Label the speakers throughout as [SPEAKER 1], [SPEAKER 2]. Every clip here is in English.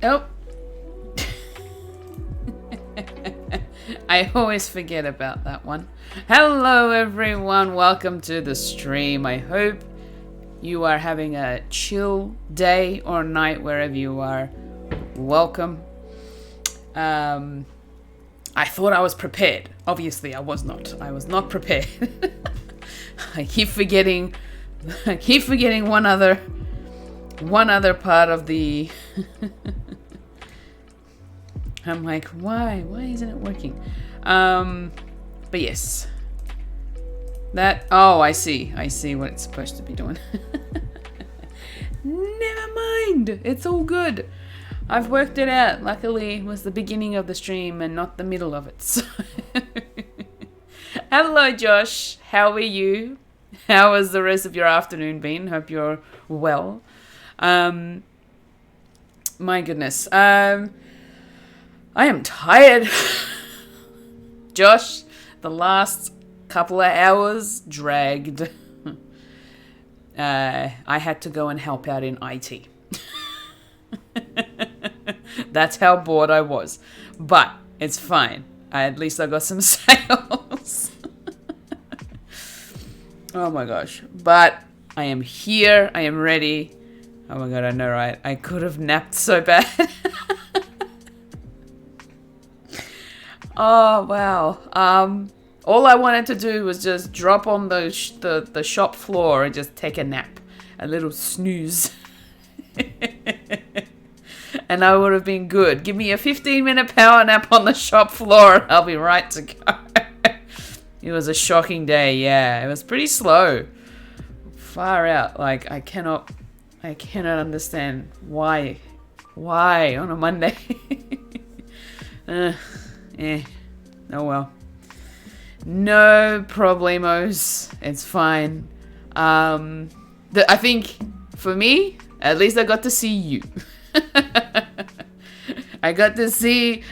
[SPEAKER 1] Oh. I always forget about that one. Hello everyone, welcome to the stream. I hope you are having a chill day or night wherever you are. Welcome. I thought I was prepared. Obviously I was not. I was not prepared. I keep forgetting one other part of the I'm like, why isn't it working? But yes. I see what it's supposed to be doing. Never mind, it's all good. I've worked it out. Luckily, it was the beginning of the stream and not the middle of it. So hello, Josh. How are you? How has the rest of your afternoon been? Hope you're well. My goodness. I am tired. Josh, the last couple of hours dragged. I had to go and help out in IT. That's how bored I was. But it's fine. At least I got some sales. Oh my gosh. But I am here. I am ready. Oh my god, I know, right? I could have napped so bad. Oh, wow. All I wanted to do was just drop on the shop floor and just take a nap. A little snooze. And I would have been good. Give me a 15-minute power nap on the shop floor and I'll be right to go. It was a shocking day, yeah. It was pretty slow. Far out. Like, I cannot understand why on a Monday. Oh well. No problemos. It's fine. I think for me, at least I got to see you. I got to see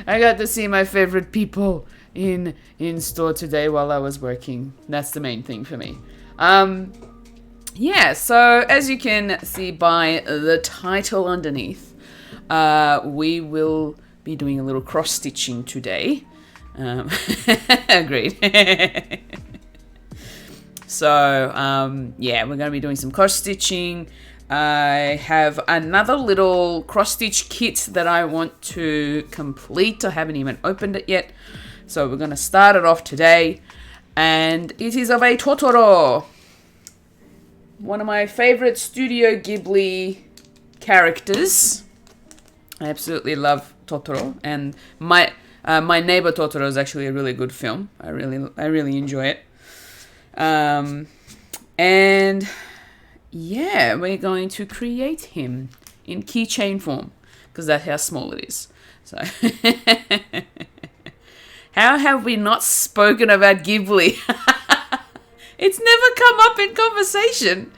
[SPEAKER 1] my favorite people in store today while I was working. That's the main thing for me. Yeah, so as you can see by the title underneath, we will be doing a little cross stitching today. Agreed. So yeah, we're going to be doing some cross stitching. I have another little cross stitch kit that I want to complete. I haven't even opened it yet, so we're going to start it off today, and it is of a Totoro, one of my favorite Studio Ghibli characters. I absolutely love Totoro, and my Neighbor Totoro is actually a really good film. I really enjoy it. And yeah, we're going to create him in keychain form because that's how small it is. So how have we not spoken about Ghibli? It's never come up in conversation.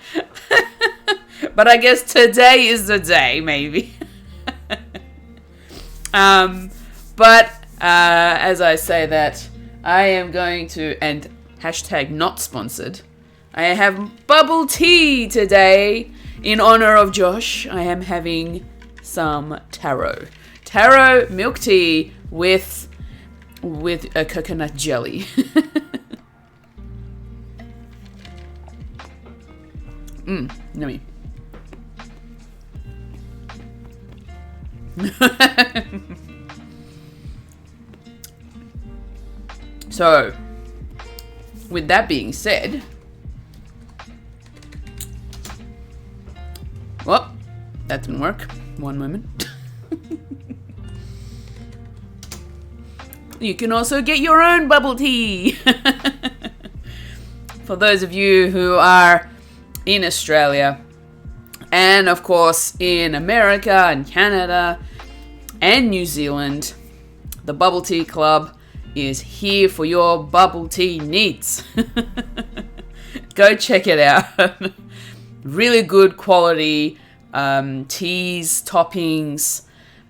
[SPEAKER 1] But I guess today is the day, maybe. But as I say that, I am going to, and hashtag not sponsored, I have bubble tea today in honor of Josh. I am having some taro milk tea with a coconut jelly. Yummy. So, with that being said, well, that didn't work. One moment. You can also get your own bubble tea. For those of you who are in Australia, and of course in America and Canada and New Zealand, the Bubble Tea Club is here for your bubble tea needs. Go check it out. Really good quality teas, toppings,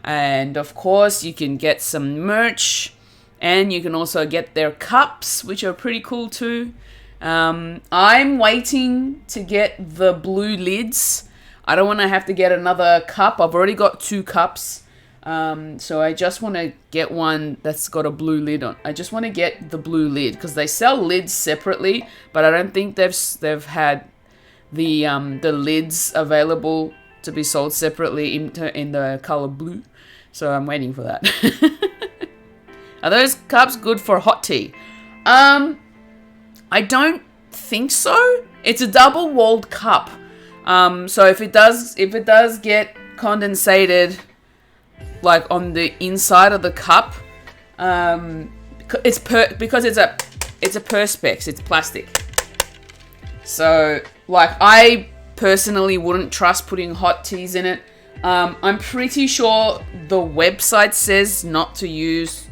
[SPEAKER 1] and of course you can get some merch, and you can also get their cups, which are pretty cool too. I'm waiting to get the blue lids. I don't want to have to get another cup. I've already got 2 cups. So I just want to get one that's got a blue lid on. I just want to get the blue lid because they sell lids separately, but I don't think they've had the lids available to be sold separately in the color blue. So I'm waiting for that. Are those cups good for hot tea? I don't think so. It's a double-walled cup. So if it does get condensated, like on the inside of the cup, because it's a perspex. It's plastic. So like I personally wouldn't trust putting hot teas in it. I'm pretty sure the website says not to use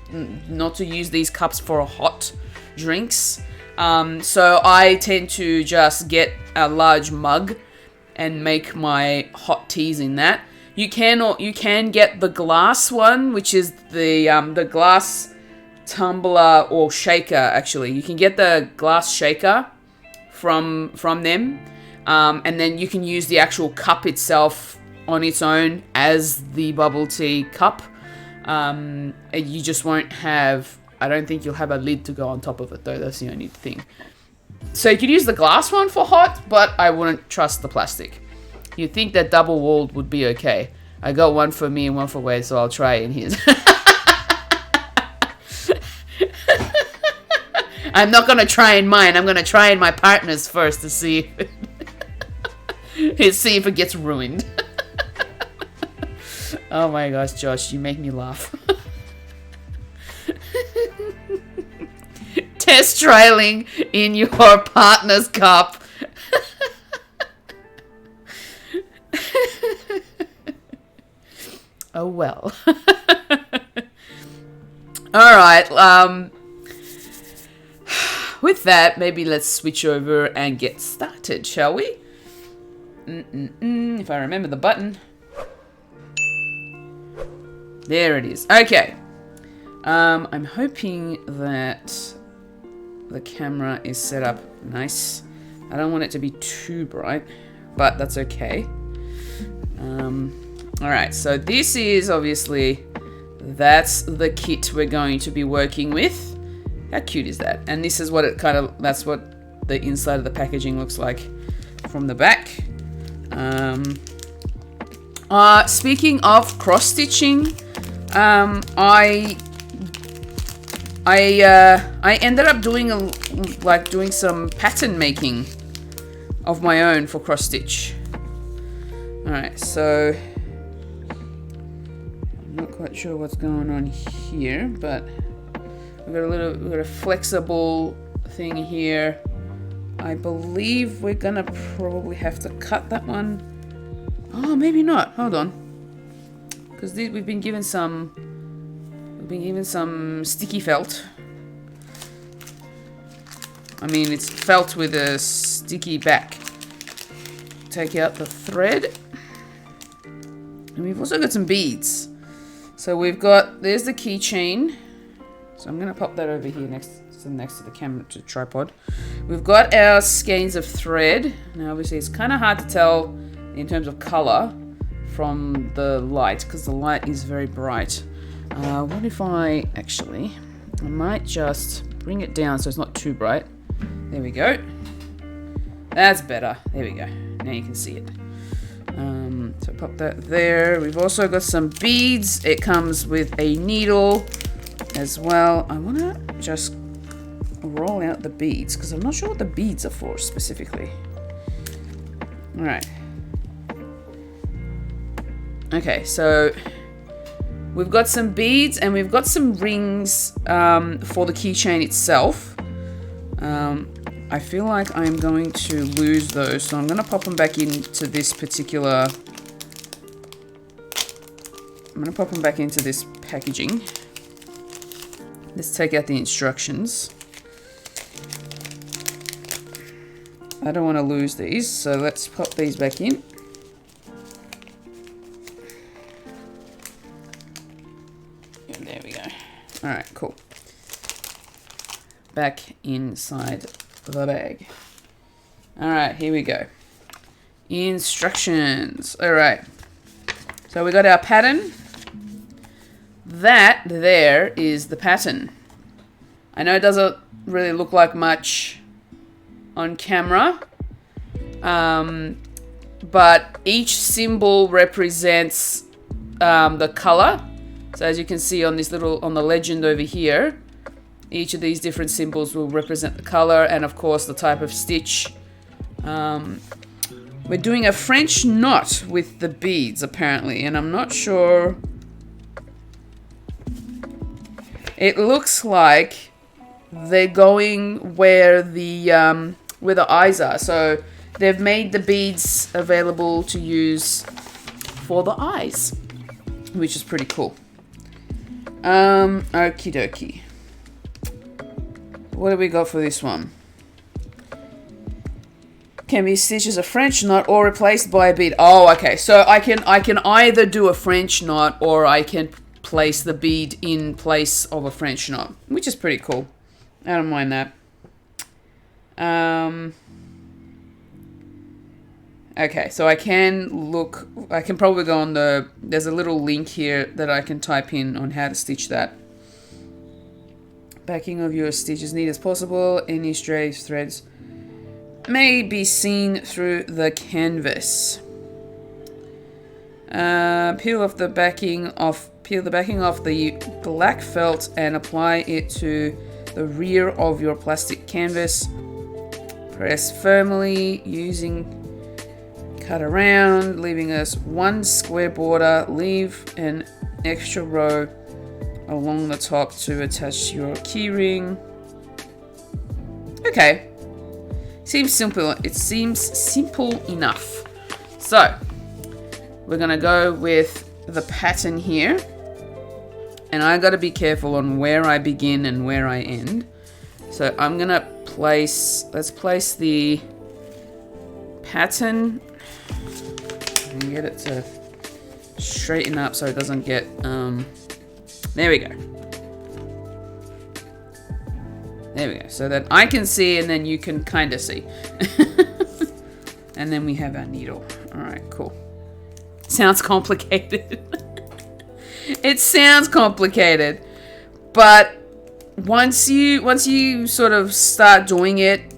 [SPEAKER 1] these cups for hot drinks. So I tend to just get a large mug and make my hot teas in that. You can get the glass one, which is the glass tumbler or shaker. Actually, you can get the glass shaker from them, and then you can use the actual cup itself on its own as the bubble tea cup. You just won't have. I don't think you'll have a lid to go on top of it though. That's the only thing. So you could use the glass one for hot, but I wouldn't trust the plastic. You'd think that double-walled would be okay. I got one for me and one for Wade, so I'll try it in his. I'm not going to try in mine. I'm going to try in my partner's first to see if it gets ruined. Oh my gosh, Josh, you make me laugh. Test trailing in your partner's cup. Oh well. All right. With that, maybe let's switch over and get started, shall we? If I remember the button. There it is. Okay. I'm hoping that the camera is set up nice. I don't want it to be too bright, but that's okay. Alright, so this is obviously, that's the kit we're going to be working with. How cute is that? And this is what that's what the inside of the packaging looks like from the back. Speaking of cross-stitching, I ended up doing some pattern making of my own for cross stitch. Alright, so I'm not quite sure what's going on here, but we've got a flexible thing here. I believe we're gonna probably have to cut that one. Oh, maybe not. Hold on, because we've been given some sticky felt. I mean, it's felt with a sticky back. Take out the thread. And we've also got some beads. So there's the keychain. So I'm gonna pop that over here next to the camera, to the tripod. We've got our skeins of thread. Now obviously it's kind of hard to tell in terms of color from the light, because the light is very bright. What if I might just bring it down so it's not too bright. There we go. That's better. There we go. Now you can see it. So pop that there. We've also got some beads. It comes with a needle as well. I want to just roll out the beads because I'm not sure what the beads are for specifically. All right. Okay, so we've got some beads and we've got some rings for the keychain itself. I feel like I'm going to lose those, so I'm going to pop them back into this particular... I'm going to pop them back into this packaging. Let's take out the instructions. I don't want to lose these, so let's pop these back in. And there we go. Alright, cool. Back inside the bag. Alright, here we go. Instructions. Alright. So we got our pattern. that there is the pattern. I know it doesn't really look like much on camera, but each symbol represents the color. So as you can see on this on the legend over here, each of these different symbols will represent the color and of course the type of stitch. We're doing a French knot with the beads apparently, and I'm not sure. It looks like they're going where the eyes are. So they've made the beads available to use for the eyes, which is pretty cool. Okie dokie. What do we got for this one? Can be stitched as a French knot or replaced by a bead. Oh, okay. So I can either do a French knot or I can place the bead in place of a French knot, which is pretty cool. I don't mind that. Okay, so I can probably go on there's a little link here that I can type in on how to stitch that. Backing of your stitch as neat as possible. Any stray threads may be seen through the canvas. Peel the backing off the black felt and apply it to the rear of your plastic canvas. Press firmly cut around, leaving us one square border. Leave an extra row along the top to attach your keyring. Okay. Seems simple. It seems simple enough. So, we're gonna go with the pattern here. And I gotta be careful on where I begin and where I end. So I'm gonna let's place the pattern and get it to straighten up so it doesn't get, there we go. There we go. So that I can see and then you can kind of see. And then we have our needle. All right, cool. Sounds complicated. It sounds complicated, but once you sort of start doing it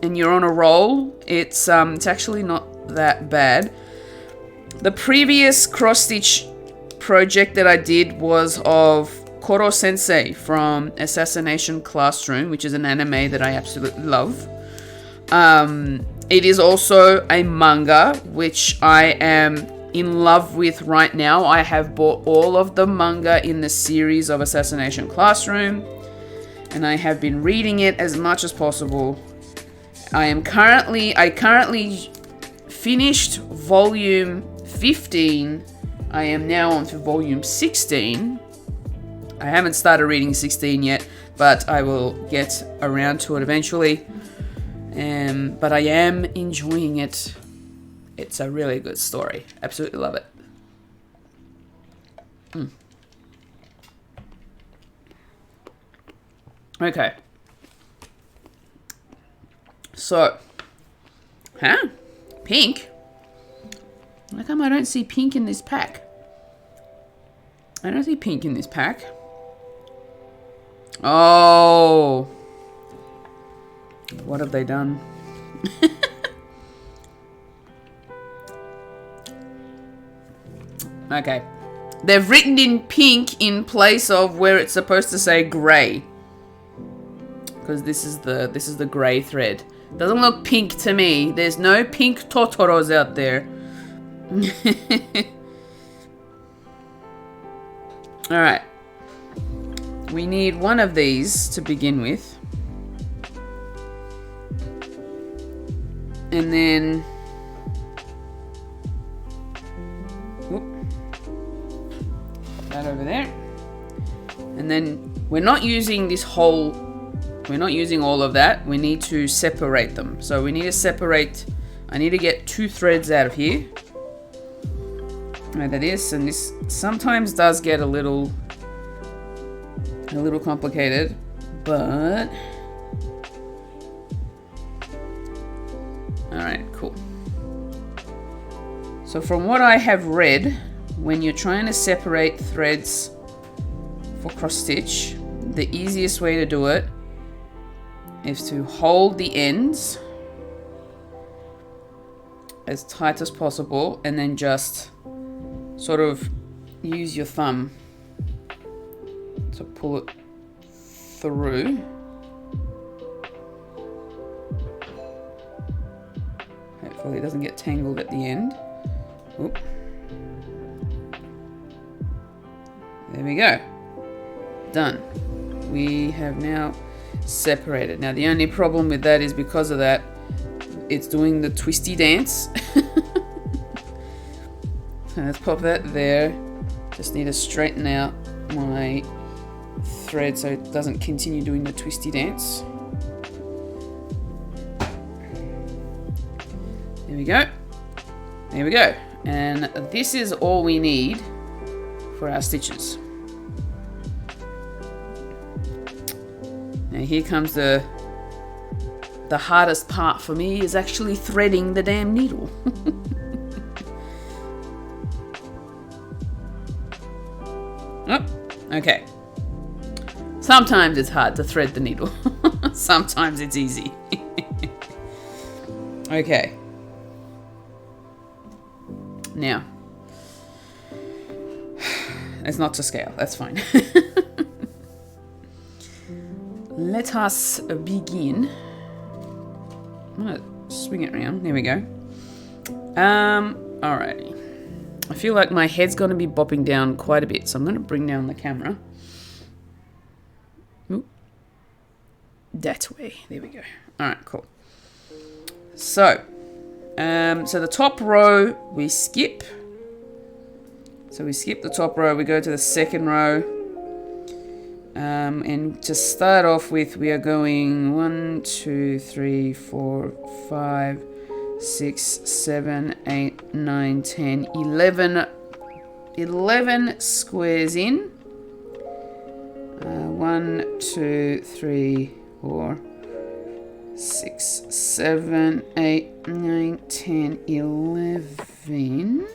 [SPEAKER 1] and you're on a roll, it's actually not that bad. The previous cross stitch project that I did was of Koro Sensei from Assassination Classroom, which is an anime that I absolutely love. It is also a manga, which I am in love with right now. I have bought all of the manga in the series of Assassination Classroom, and I have been reading it as much as possible. I currently finished volume 15. I am now on to volume 16. I haven't started reading 16 yet, but I will get around to it eventually. But I am enjoying it. It's a really good story. Absolutely love it. Okay. So, pink? How come I don't see pink in this pack? I don't see pink in this pack. Oh. What have they done? Okay. They've written in pink in place of where it's supposed to say grey. Because this is the grey thread. Doesn't look pink to me. There's no pink Totoros out there. Alright. We need one of these to begin with. And then... that over there. And then we're not using all of that. We need to separate them. So we need to separate... I need to get 2 threads out of here. Like this, and this sometimes does get a little complicated, but alright, cool. So from what I have read, when you're trying to separate threads for cross stitch, the easiest way to do it is to hold the ends as tight as possible and then just sort of use your thumb to pull it through. Hopefully it doesn't get tangled at the end. Oop. There we go. Done. We have now separated. Now the only problem with that is because of that, it's doing the twisty dance. So let's pop that there. Just need to straighten out my thread so it doesn't continue doing the twisty dance. There we go. There we go. And this is all we need for our stitches. Now here comes the hardest part for me, is actually threading the damn needle. Oh, okay. Sometimes it's hard to thread the needle. Sometimes it's easy. Okay. Now, it's not to scale, that's fine. Let us begin. I'm gonna swing it around. There we go. Alrighty. I feel like my head's gonna be bopping down quite a bit, so I'm gonna bring down the camera. Ooh. That way. There we go. Alright, cool. So the top row we skip. So we skip the top row, we go to the second row. And to start off with, we are going 1, 2, 3, 4, 5, 6, 7, 8, 9, 10, 11 squares in. 1, 2, 3, 4, 6, 7, 8, 9, 10, 11.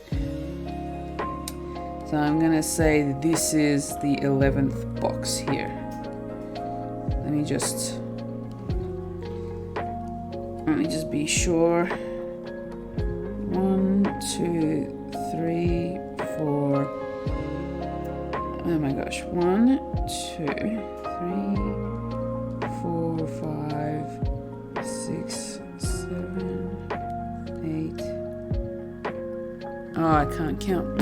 [SPEAKER 1] So I'm gonna say this is the 11th box here. Let me just be sure. 1, 2, 3, 4. Oh my gosh. 1, 2, 3, 4, 5, 6, 7, 8. Oh, I can't count.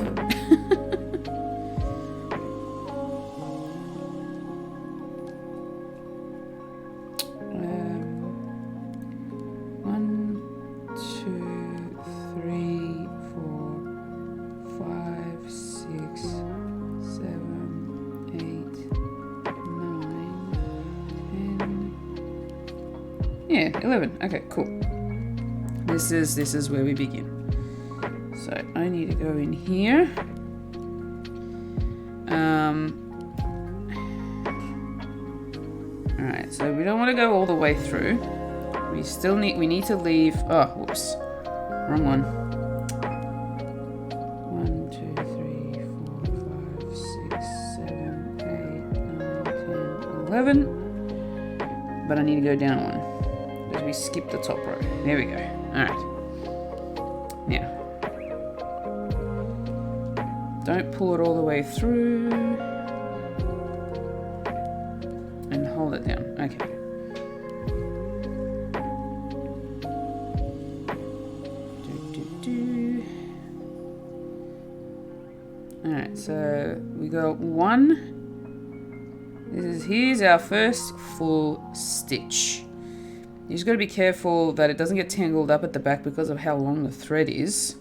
[SPEAKER 1] 11. Okay, cool. This is where we begin. So I need to go in here. Alright, so we don't want to go all the way through. We need to leave. Oh, whoops. Wrong one. 1, 2, 3, 4, 5, 6, 7, 8, 9, 10, 11. But I need to go down one. Because we skipped the top row. There we go. Alright. Now. Don't pull it all the way through. And hold it down. Okay. Alright, so we got one. Here's our first full stitch. You just got to be careful that it doesn't get tangled up at the back because of how long the thread is.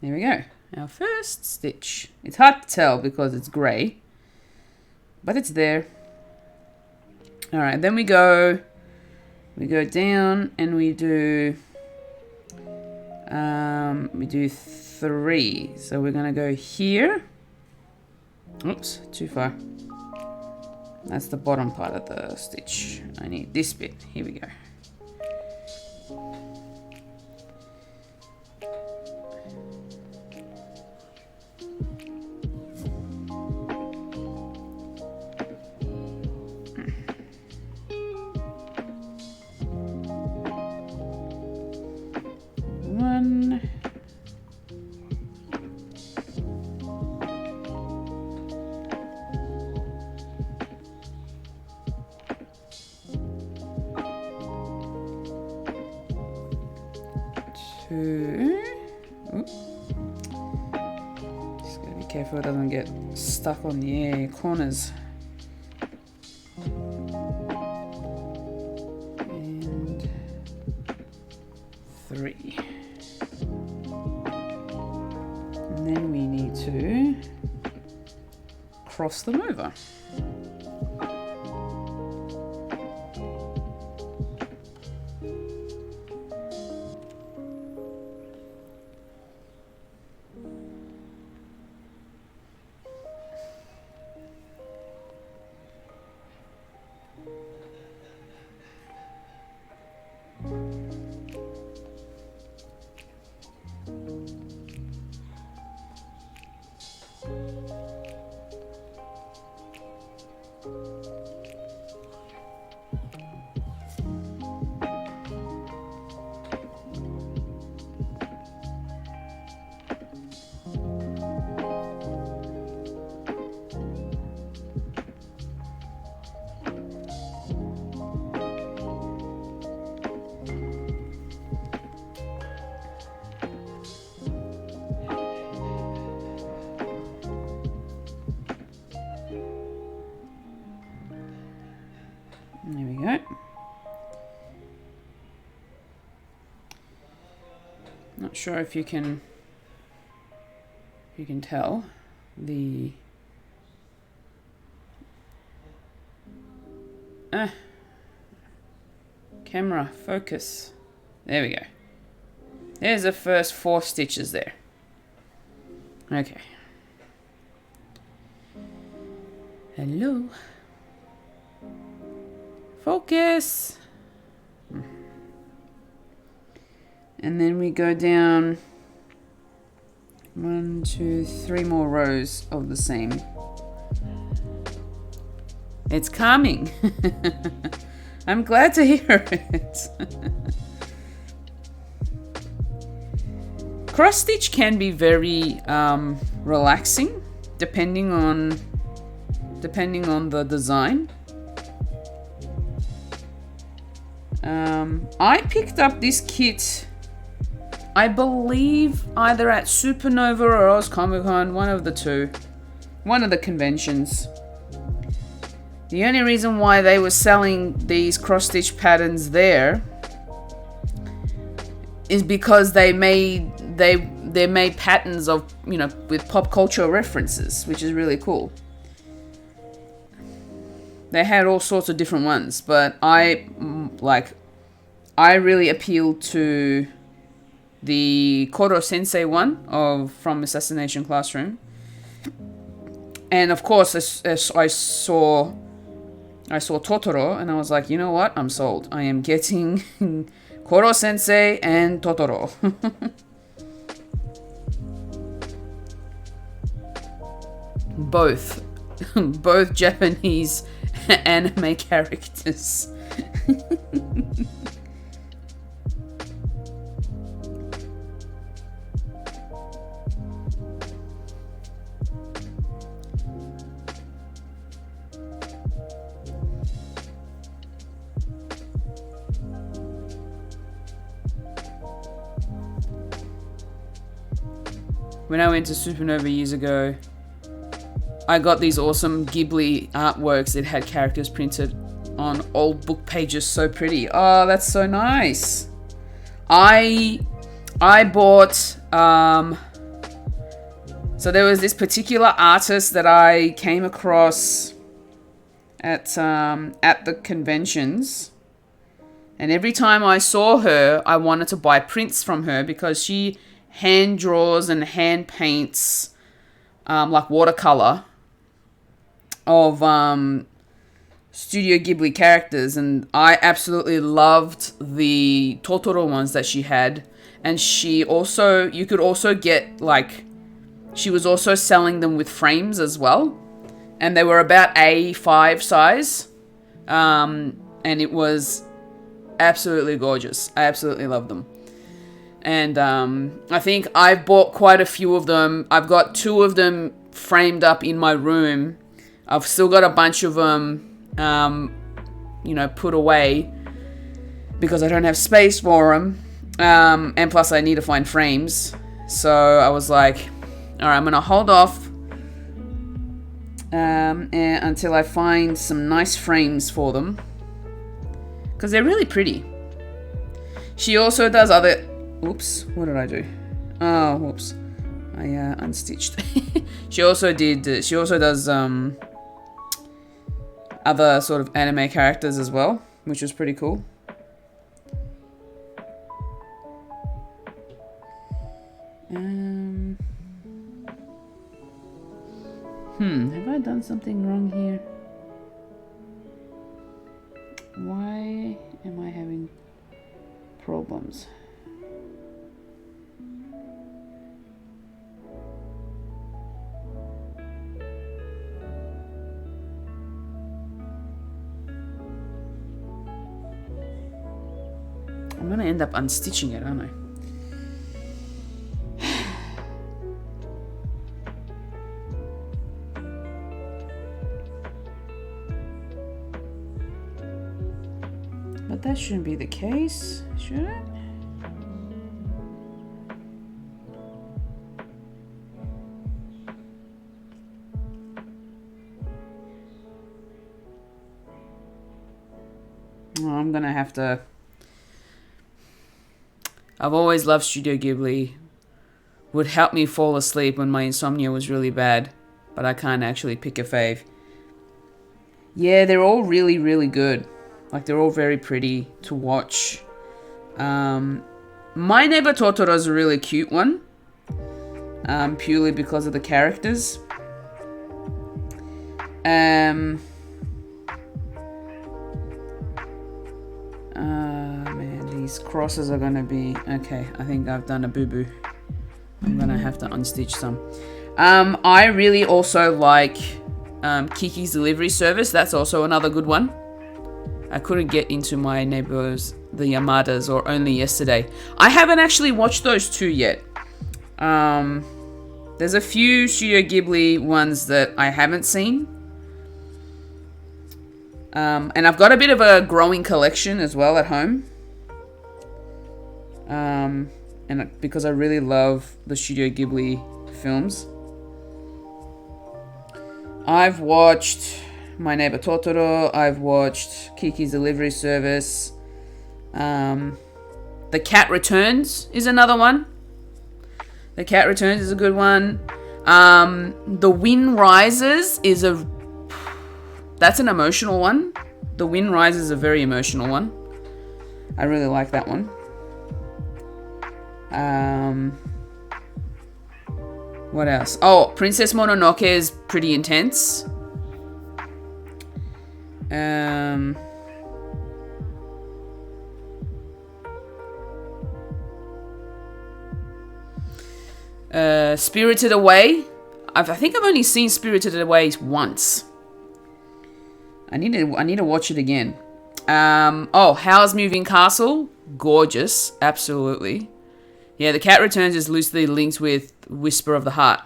[SPEAKER 1] There we go. Our first stitch. It's hard to tell because it's grey, but it's there. All right, then we go down and we do 3. So we're gonna go here. Oops, too far. That's the bottom part of the stitch. I need this bit. Here we go. One. Two. Oop. Just gotta be careful it doesn't get stuck on the corners. And 3. And then we need to cross them over. There we go. Not sure if you can tell the camera focus. There we go. There's the first 4 stitches there. Okay. Hello. Focus. And then we go down 1, 2, 3 more rows of the same. It's coming. I'm glad to hear it. Cross stitch can be very relaxing depending on the design. I picked up this kit, I believe, either at Supernova or Oz Comic Con, one of the two, one of the conventions. The only reason why they were selling these cross stitch patterns there is because they made patterns of, you know, with pop culture references, which is really cool. They had all sorts of different ones, but I really appealed to the Koro Sensei one from Assassination Classroom. And of course, I saw Totoro, and I was like, you know what? I'm sold. I am getting Koro Sensei and Totoro. Both Japanese anime characters. When I went to Supernova years ago, I got these awesome Ghibli artworks that had characters printed on old book pages. So pretty. Oh, that's so nice. I bought, so there was this particular artist that I came across at the conventions. And every time I saw her, I wanted to buy prints from her because she hand draws and hand paints like watercolor of Studio Ghibli characters, and I absolutely loved the Totoro ones that she had. And you could also get, like, she was also selling them with frames as well. And they were about A5 size. And it was absolutely gorgeous. I absolutely loved them. And I think I've bought quite a few of them. I've got 2 of them framed up in my room. I've still got a bunch of them, put away because I don't have space for them. And plus I need to find frames. So I was like, all right, I'm going to hold off until I find some nice frames for them. Because they're really pretty. She also does other... Oops, what did I do? Oh, whoops. I unstitched. She also does other sort of anime characters as well, which was pretty cool. Have I done something wrong here? Why am I having problems? I'm gonna end up unstitching it, aren't I? But that shouldn't be the case, should it? Oh, I'm gonna have to... I've always loved Studio Ghibli. Would help me fall asleep when my insomnia was really bad, but I can't actually pick a fave. Yeah, they're all really, really good. Like, they're all very pretty to watch. My Neighbor Totoro is a really cute one. Purely because of the characters. Man, these crosses are gonna be... Okay, I think I've done a boo-boo. I'm gonna have to unstitch some. I really also like Kiki's Delivery Service. That's also another good one. I couldn't get into my neighbors, the Yamadas, or only yesterday. I haven't actually watched those 2 yet. There's a few Studio Ghibli ones that I haven't seen. And I've got a bit of a growing collection as well at home. And because I really love the Studio Ghibli films. I've watched My Neighbor Totoro. I've watched Kiki's Delivery Service. The Cat Returns is another one. The Cat Returns is a good one. The Wind Rises is that's an emotional one. The Wind Rises is a very emotional one. I really like that one. What else? Oh, Princess Mononoke is pretty intense. Spirited Away. I think I've only seen Spirited Away once. I need to watch it again. Howl's Moving Castle. Gorgeous. Absolutely. Yeah, The Cat Returns is loosely linked with Whisper of the Heart.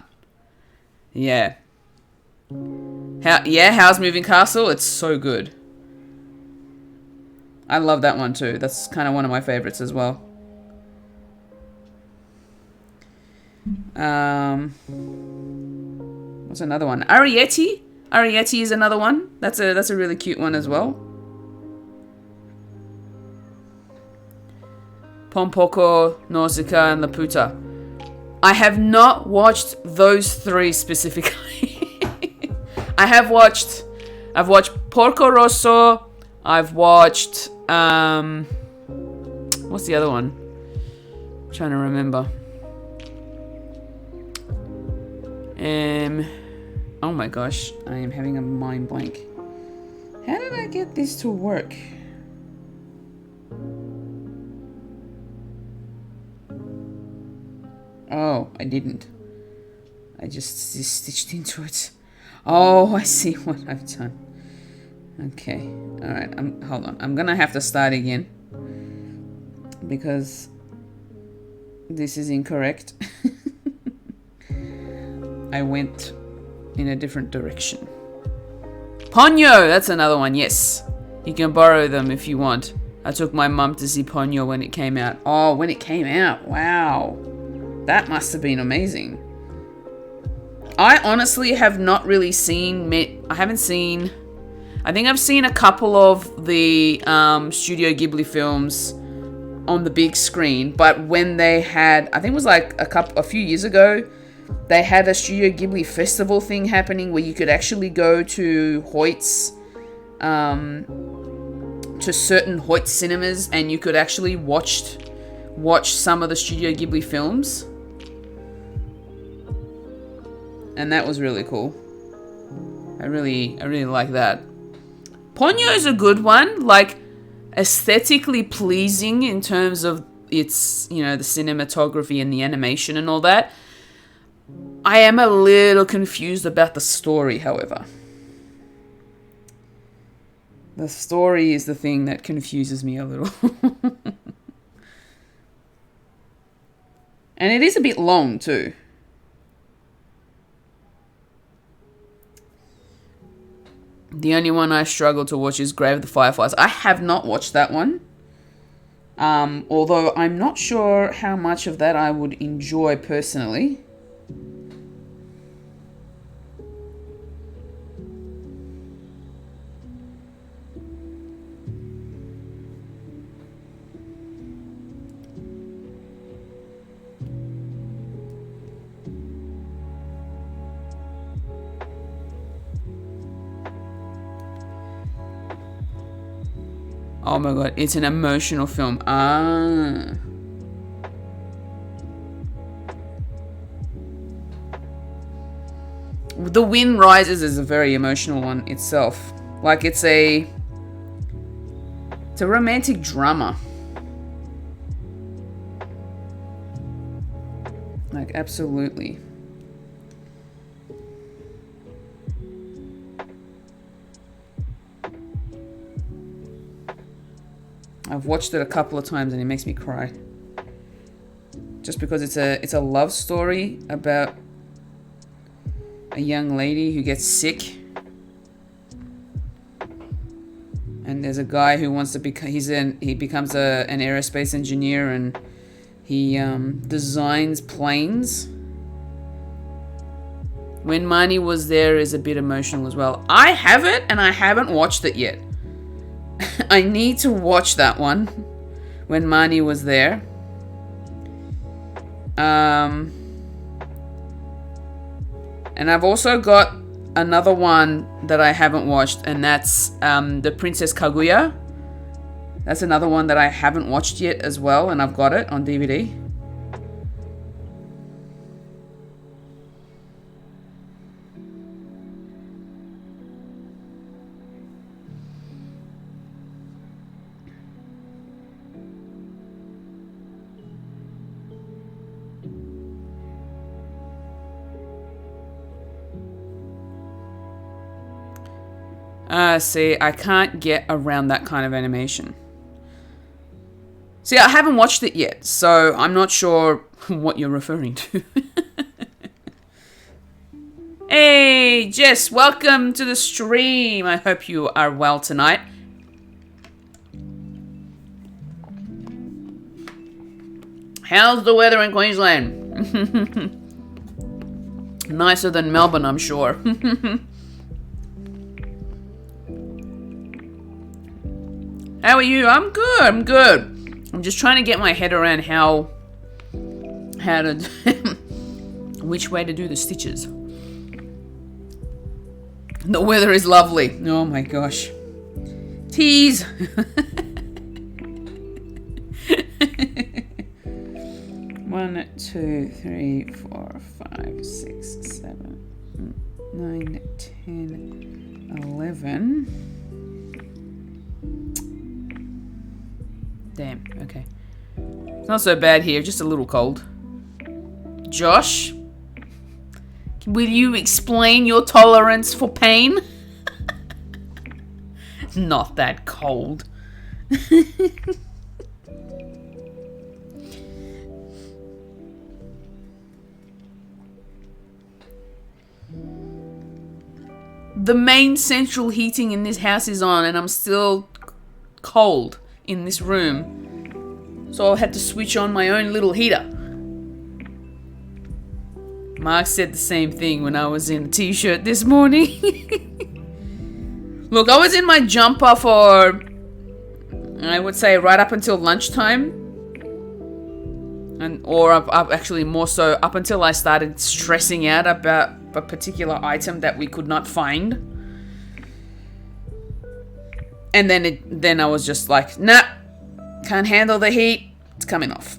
[SPEAKER 1] Yeah. Howl's Moving Castle. It's so good. I love that one too. That's kind of one of my favorites as well. What's another one? Arrietty. Arrietty is another one. That's a really cute one as well. Pompoko, Nausicaa, and Laputa. I have not watched those 3 specifically. I've watched Porco Rosso. I've watched what's the other one? I'm trying to remember. Oh my gosh, I am having a mind blank. How did I get this to work? Oh, I didn't. I just stitched into it. Oh, I see what I've done. Okay. Alright, hold on. I'm gonna have to start again. Because this is incorrect. I went in a different direction. Ponyo! That's another one, yes. You can borrow them if you want. I took my mum to see Ponyo when it came out. Oh, when it came out. Wow. That must have been amazing. I honestly have not really seen... I haven't seen... I think I've seen a couple of the Studio Ghibli films on the big screen. But when they had... I think it was like a few years ago... They had a Studio Ghibli festival thing happening where you could actually go to Hoyt's, to certain Hoyt cinemas, and you could actually watch some of the Studio Ghibli films. And that was really cool. I really like that. Ponyo is a good one, like aesthetically pleasing in terms of its, you know, the cinematography and the animation and all that. I am a little confused about the story, however. The story is the thing that confuses me a little. And it is a bit long, too. The only one I struggle to watch is Grave of the Fireflies. I have not watched that one. Although I'm not sure how much of that I would enjoy personally. Oh my god, it's an emotional film. Ah. The Wind Rises is a very emotional one itself. Like it's a romantic drama. Like absolutely. I've watched it a couple of times and it makes me cry. Just because it's a love story about a young lady who gets sick. And there's a guy who wants to become, he becomes an aerospace engineer, and he designs planes. When Marnie Was There is a bit emotional as well. I have it and I haven't watched it yet. I need to watch that one. When Marnie Was There. And I've also got another one that I haven't watched, and that's the Princess Kaguya. That's another one that I haven't watched yet as well, and I've got it on DVD. See, I can't get around that kind of animation. See, I haven't watched it yet, so I'm not sure what you're referring to. Hey, Jess, welcome to the stream. I hope you are well tonight. How's the weather in Queensland? Nicer than Melbourne, I'm sure. How are you? I'm good. I'm good. I'm just trying to get my head around how to which way to do the stitches. The weather is lovely. Oh my gosh. Tease. 1, 2, 3, 4, 5, 6, 7, 9, 10, 11. Damn, okay. It's not so bad here, just a little cold. Josh? Will you explain your tolerance for pain? Not that cold. The main central heating in this house is on and I'm still cold in this room. So I had to switch on my own little heater. Mark said the same thing when I was in a t-shirt this morning. Look, I was in my jumper for, I would say, right up until lunchtime. Or actually more so up until I started stressing out about a particular item that we could not find. And then I was just like, nah, can't handle the heat. It's coming off.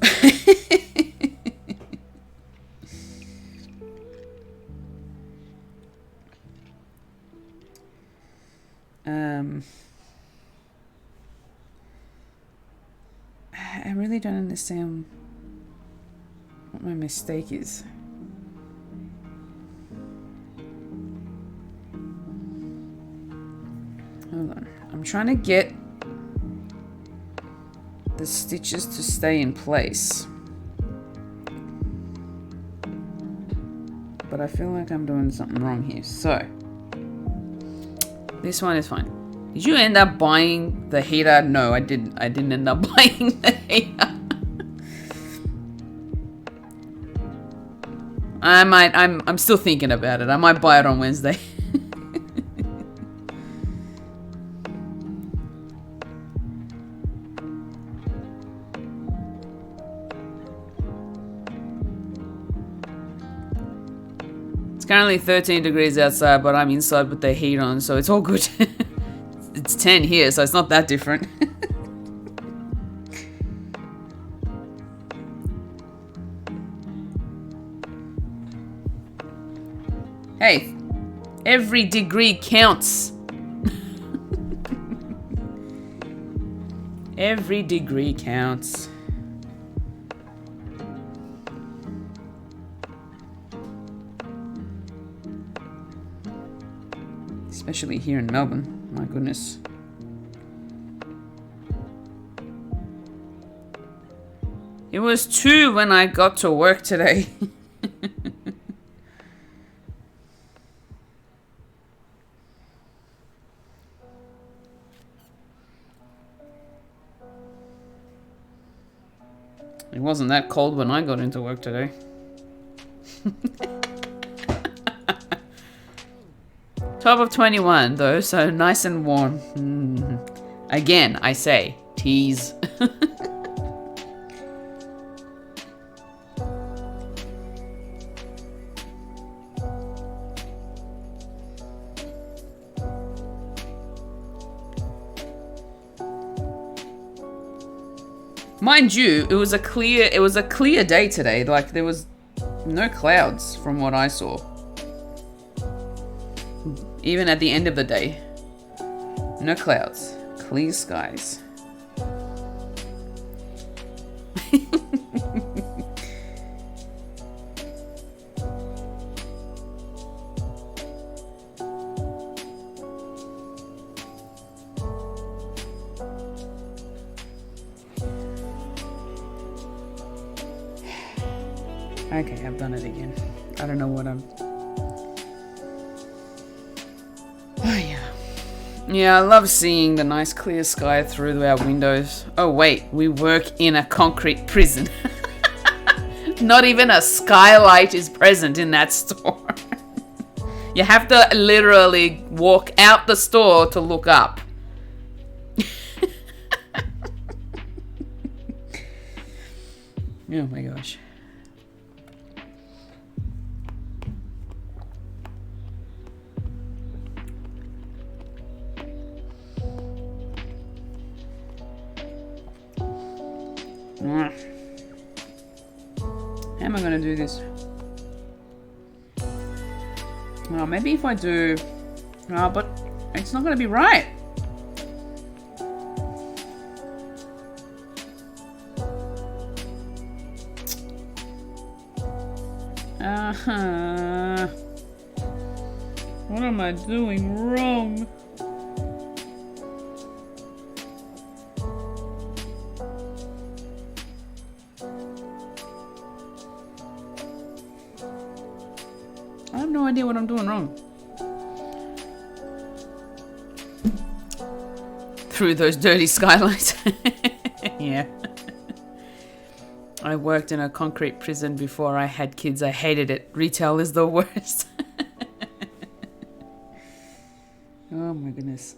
[SPEAKER 1] I really don't understand what my mistake is. Hold on. I'm trying to get the stitches to stay in place. But I feel like I'm doing something wrong here. So, this one is fine. Did you end up buying the heater? No, I didn't. I didn't end up buying the heater. I'm still thinking about it. I might buy it on Wednesday. It's currently 13 degrees outside, but I'm inside with the heat on, so it's all good. It's 10 here, so it's not that different. Hey, every degree counts. Every degree counts. Especially here in Melbourne. My goodness. It was 2 when I got to work today. It wasn't that cold when I got into work today. Top of 21 though, so nice and warm. Again, I say, tease. Mind you, it was a clear day today. Like there was no clouds from what I saw. Even at the end of the day. No clouds. Clear skies. Okay, I've done it again. I don't know what I'm... Oh, yeah. Yeah, I love seeing the nice clear sky through our windows. Oh, wait. We work in a concrete prison. Not even a skylight is present in that store. You have to literally walk out the store to look up. Oh, my gosh. How am I going to do this? Oh, maybe if I do... Oh, but it's not going to be right. What am I doing wrong? I have no idea what I'm doing wrong. Through those dirty skylights. Yeah. I worked in a concrete prison before I had kids. I hated it. Retail is the worst. Oh my goodness.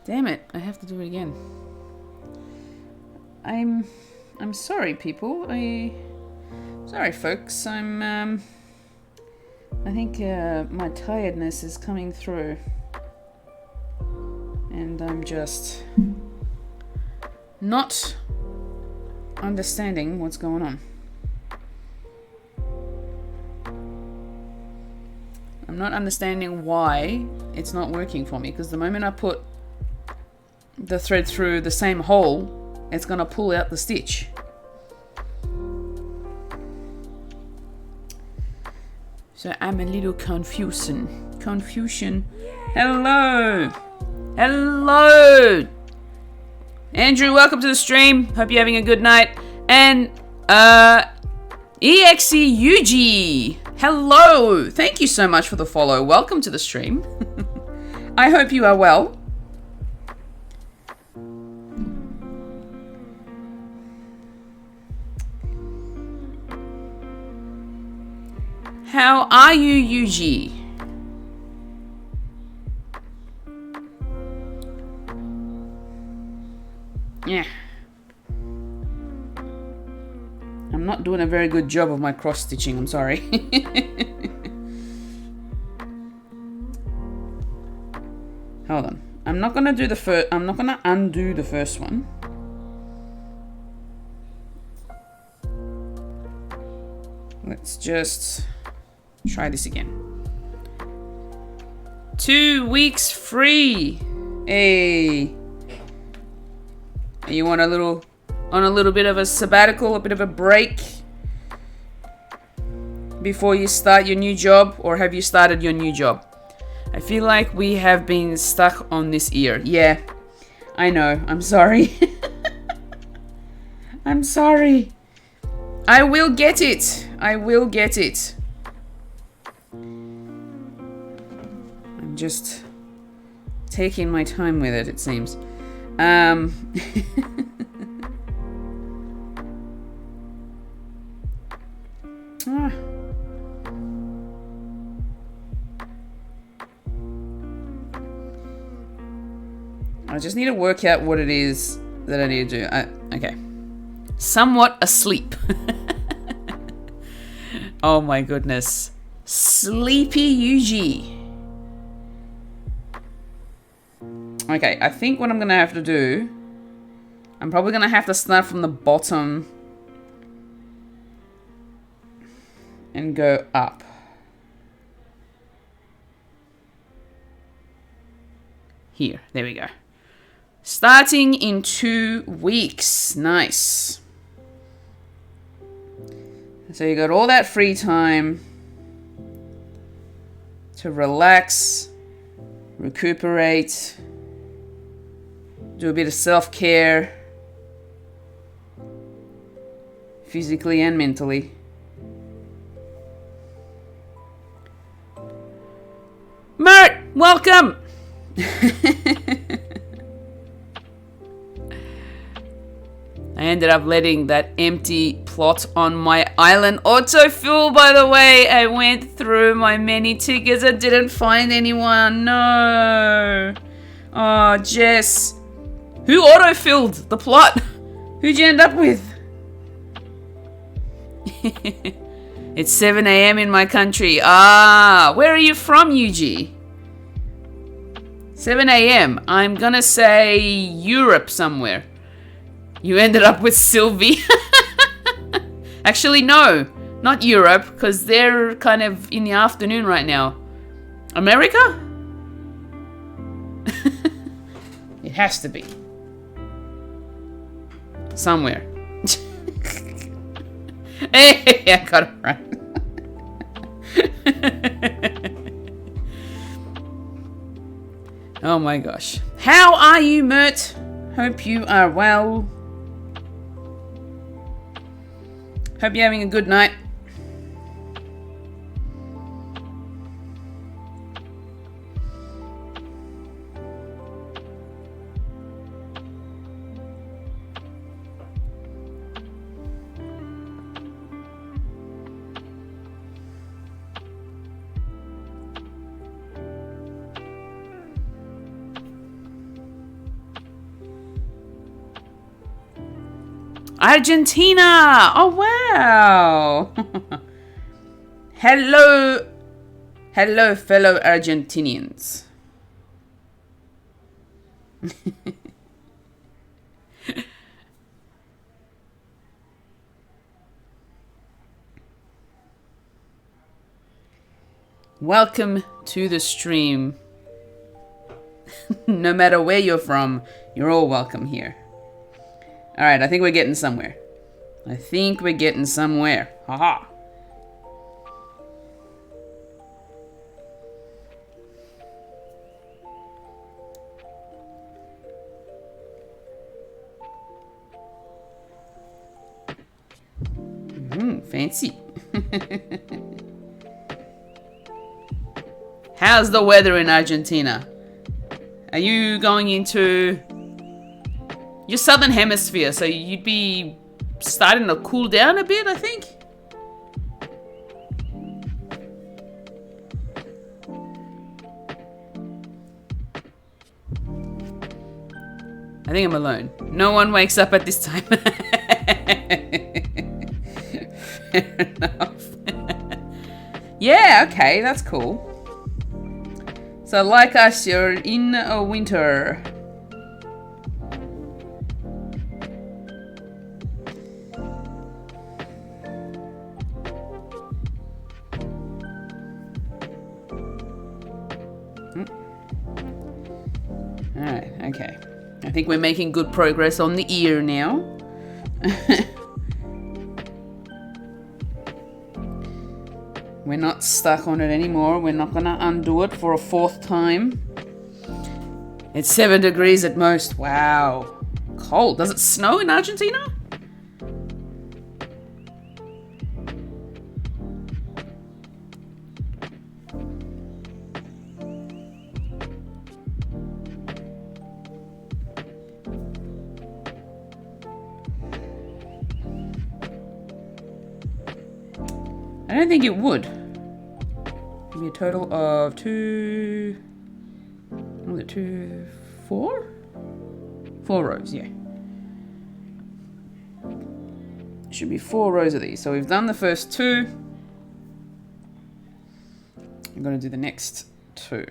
[SPEAKER 1] Damn it, I have to do it again. I'm sorry, people. Sorry, folks. I think my tiredness is coming through. And I'm just not understanding what's going on. I'm not understanding why it's not working for me, because the moment I put the thread through the same hole, it's gonna pull out the stitch. So I'm a little confusion. Hello. Hello. Andrew, welcome to the stream. Hope you're having a good night. And EXEUG. Hello. Thank you so much for the follow. Welcome to the stream. I hope you are well. How are you, UG? Yeah. I'm not doing a very good job of my cross stitching, I'm sorry. Hold on. I'm not gonna do the first, I'm not gonna undo the first one. Let's just try this again. 2 weeks free. Hey. Are you on a little bit of a sabbatical, a bit of a break before you start your new job, or have you started your new job? I feel like we have been stuck on this ear. Yeah, I know. I'm sorry. I'm sorry. I will get it. I will get it. I'm just taking my time with it, it seems. Ah. I just need to work out what it is that I need to do. Okay. Somewhat asleep. Oh my goodness. Sleepy UG. Okay, I think what I'm gonna have to do, I'm probably gonna have to start from the bottom and go up. Here, there we go. Starting in 2 weeks. Nice. So you got all that free time to relax, recuperate, do a bit of self-care, physically and mentally. Mert, welcome! I ended up letting that empty plot on my island autofill, by the way. I went through my many tickets. I didn't find anyone. No. Oh, Jess. Who autofilled the plot? Who'd you end up with? It's 7 a.m. in my country. Ah, where are you from, UG? 7 a.m. I'm gonna say Europe somewhere. You ended up with Sylvie. Actually, no. Not Europe, because they're kind of in the afternoon right now. America? It has to be. Somewhere. Hey, I got it right. Oh my gosh. How are you, Mert? Hope you are well. Hope you're having a good night. Argentina! Oh, wow! Hello! Hello, fellow Argentinians. Welcome to the stream. No matter where you're from, you're all welcome here. Alright, I think we're getting somewhere. I think we're getting somewhere. Haha. Fancy. How's the weather in Argentina? Are you going into your southern hemisphere, so you'd be starting to cool down a bit, I think? I think I'm alone. No one wakes up at this time. Fair enough. Yeah, okay, that's cool. So like us, you're in a winter. Alright, okay. I think we're making good progress on the ear now. We're not stuck on it anymore. We're not gonna undo it for a fourth time. It's 7 degrees at most. Wow. Cold. Does it snow in Argentina? I don't think it would. It'd be a total of 2... What was it? 2... 4? 4 rows, yeah. Should be 4 rows of these. So we've done the first 2. I'm going to do the next 2.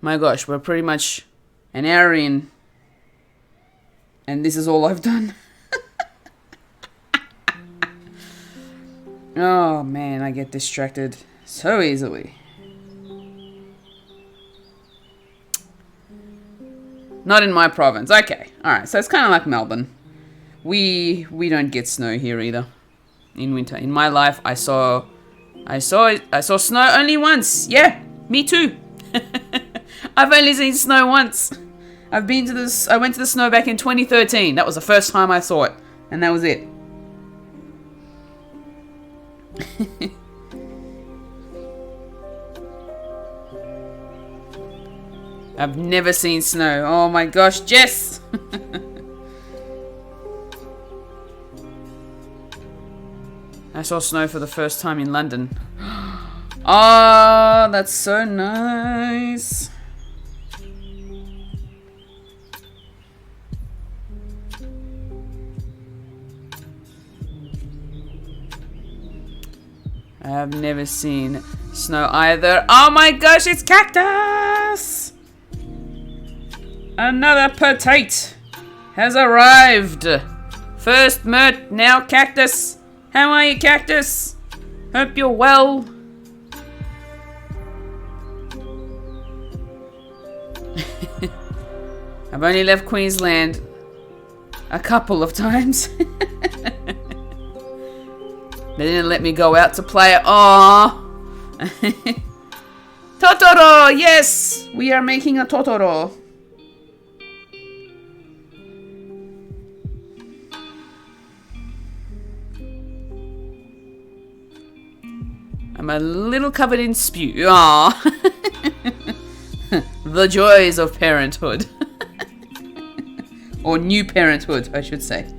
[SPEAKER 1] My gosh, we're pretty much an hour in. And this is all I've done. Oh man, I get distracted so easily. Not in my province. Okay, alright, so it's kind of like Melbourne. We don't get snow here either in winter. In my life, I saw snow only once. Yeah, me too. I've only seen snow once. I went to the snow back in 2013. That was the first time I saw it, and that was it. I've never seen snow. Oh my gosh, Jess! I saw snow for the first time in London. Oh, that's so nice. I've never seen snow either. Oh my gosh, it's cactus! Another potato has arrived First Mert, now Cactus. How are you, Cactus? Hope you're well. I've only left Queensland a couple of times. They didn't let me go out to play. Aww. Totoro, yes! We are making a Totoro. I'm a little covered in spew. Aww. The joys of parenthood. Or new parenthood, I should say.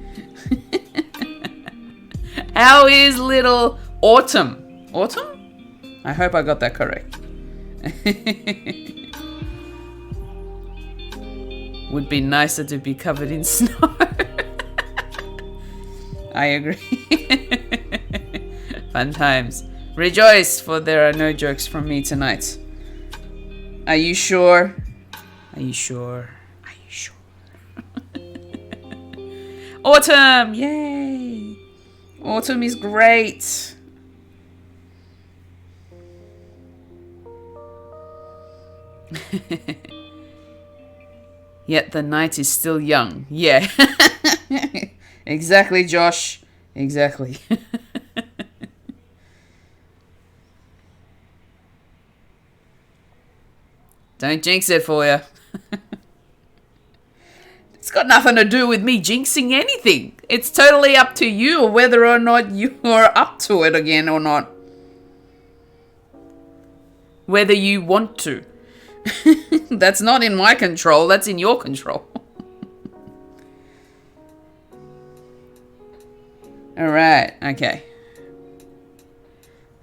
[SPEAKER 1] How is little Autumn? Autumn? I hope I got that correct. Would be nicer to be covered in snow. I agree. Fun times. Rejoice, for there are no jokes from me tonight. Are you sure? Are you sure? Are you sure? Autumn! Yay! Autumn is great. Yet the night is still young. Yeah. Exactly, Josh. Exactly. Don't jinx it for you. It's got nothing to do with me jinxing anything. It's totally up to you whether or not you are up to it again or not. Whether you want to. That's not in my control. That's in your control. All right. Okay.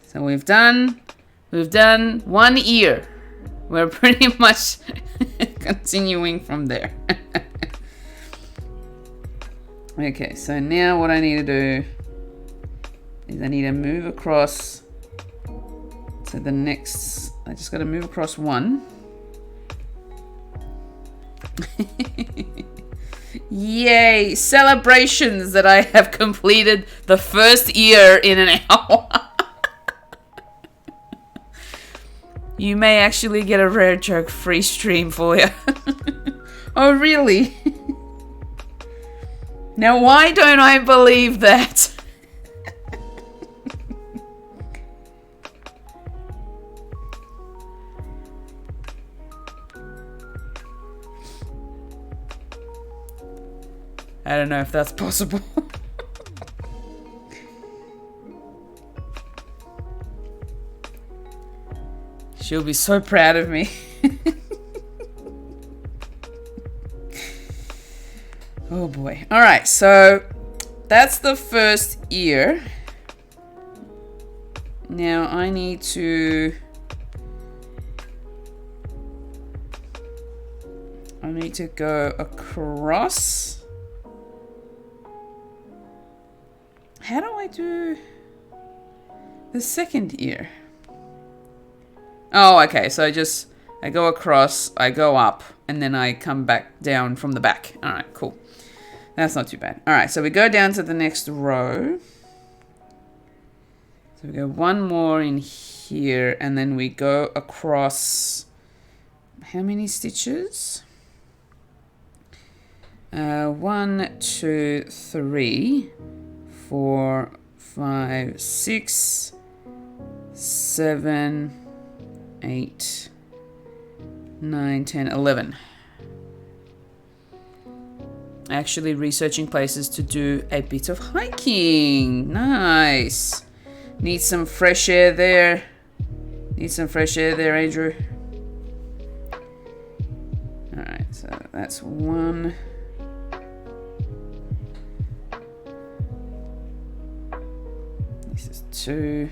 [SPEAKER 1] So we've done 1 year. We're pretty much continuing from there. Okay, so now what I need to do is I need to move across to the next. I just got to move across one. Yay! Celebrations that I have completed the first year in an hour. You may actually get a rare joke free stream for you. Oh, really? Now, why don't I believe that? I don't know if that's possible. She'll be so proud of me. Oh boy. Alright, so that's the first ear. Now I need to go across. How do I do the second ear? Oh, okay. So I go across, I go up, and then I come back down from the back. All right, cool. That's not too bad. All right, so we go down to the next row. So we go one more in here, and then we go across. How many stitches? 1, 2, 3, 4, 5, 6, 7, 8, 9, 10, 11. Actually researching places to do a bit of hiking. Nice. Need some fresh air there. Need some fresh air there, Andrew. Alright, so that's 1. This is 2.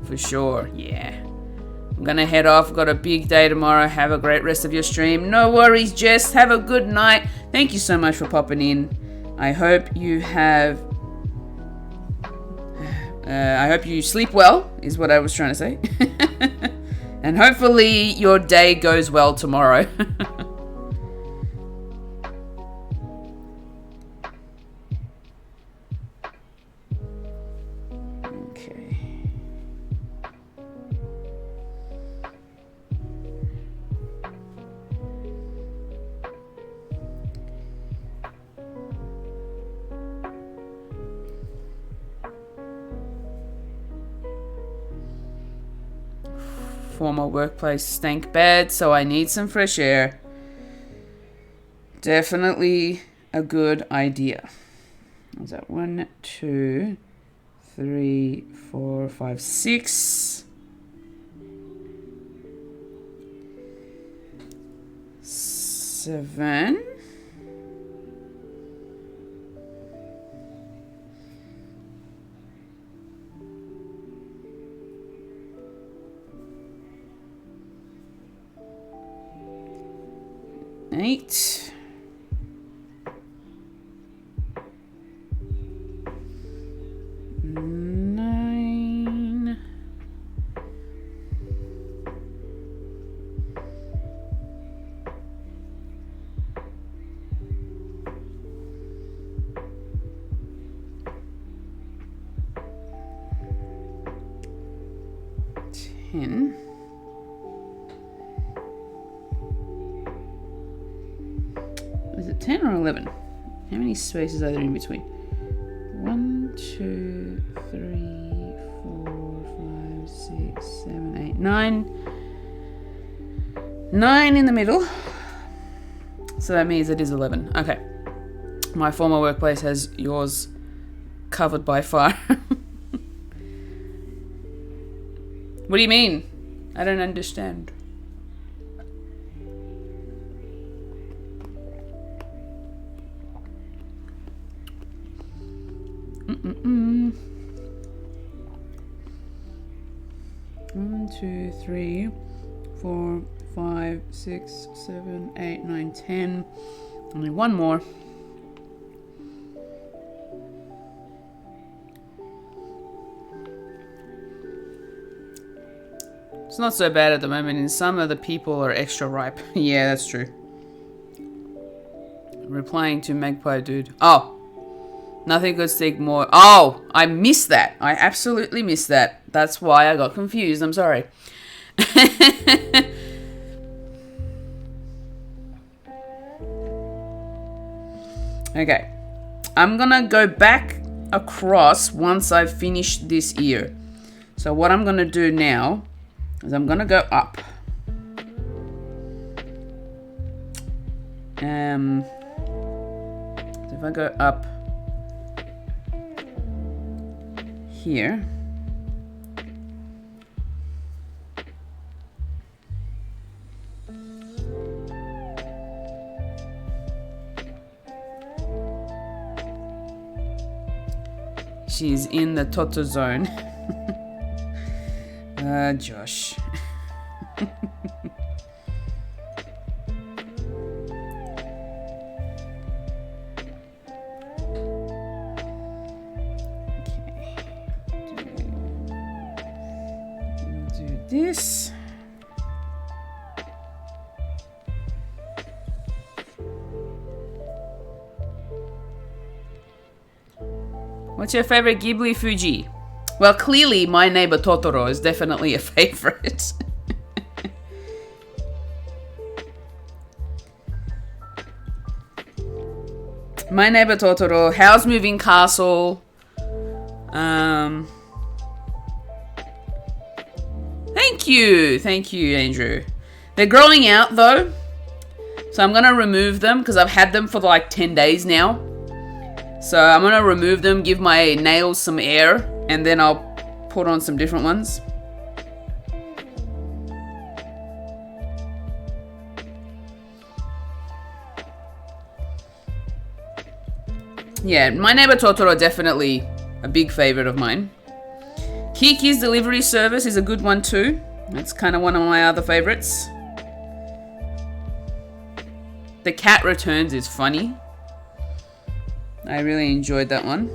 [SPEAKER 1] For sure, yeah. I'm gonna head off. Got a big day tomorrow. Have a great rest of your stream. No worries, Jess. Have a good night. Thank you so much for popping in. I hope you have I hope you sleep well, is what I was trying to say. And hopefully your day goes well tomorrow. Okay. Former workplace stank bad, so I need some fresh air. Definitely a good idea. Was that 1, 2, 3, 4, 5, 6, 7. 8. 9. 10. Is it 10 or 11? How many spaces are there in between? 1, 2, 3, 4, 5, 6, 7, 8, 9. 9 in the middle. So that means it is 11. Okay. My former workplace has yours covered by fire. What do you mean? I don't understand. Mm-mm-mm. 1, 2, 3, 4, 5, 6, 7, 8, 9, 10. Only one more. It's not so bad at the moment, and some of the people are extra ripe. Yeah, that's true. Replying to Magpie Dude. Oh! Nothing could stick more. Oh! I missed that. I absolutely missed that. That's why I got confused. I'm sorry. Okay. I'm gonna go back across once I've finished this ear. So what I'm gonna do now is I'm gonna go up. So if I go up here, she's in the Totoro zone. Josh. Do this. What's your favorite Ghibli Fuji? Well, clearly My Neighbor Totoro is definitely a favorite. My Neighbor Totoro, Howl's Moving Castle. Thank you, Andrew. They're growing out though, so I'm gonna remove them because I've had them for like 10 days now. So I'm gonna remove them, give my nails some air, and then I'll put on some different ones. Yeah, My Neighbor Totoro, definitely a big favorite of mine. Kiki's Delivery Service is a good one too. That's kind of one of my other favorites. The Cat Returns is funny. I really enjoyed that one.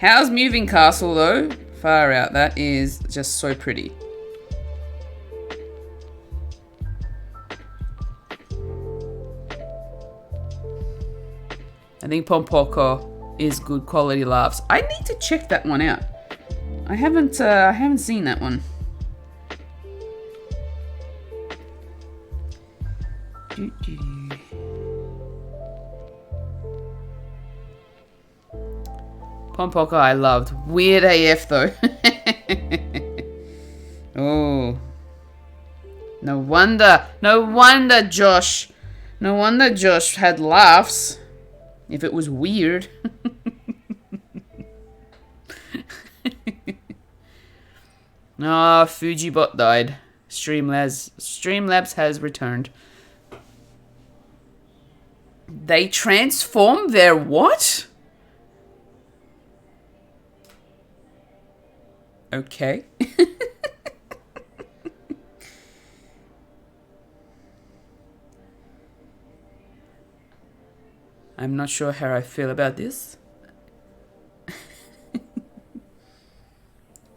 [SPEAKER 1] How's Moving Castle though? Far out. That is just so pretty. I think Pompoko is good quality laughs. I need to check that one out. I haven't seen that one. Pompoko I loved. Weird AF though. Oh. No wonder Josh had laughs. If it was weird. Oh, Fuji bot died. Streamlabs has returned. They transform their what? Okay. I'm not sure how I feel about this.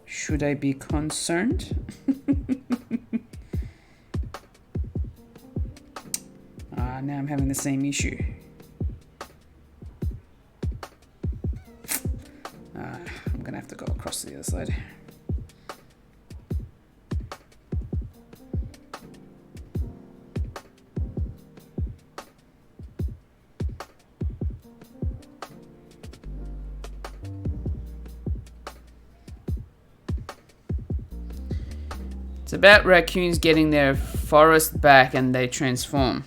[SPEAKER 1] Should I be concerned? Now I'm having the same issue. I'm gonna have to go across to the other side. It's about raccoons getting their forest back and they transform.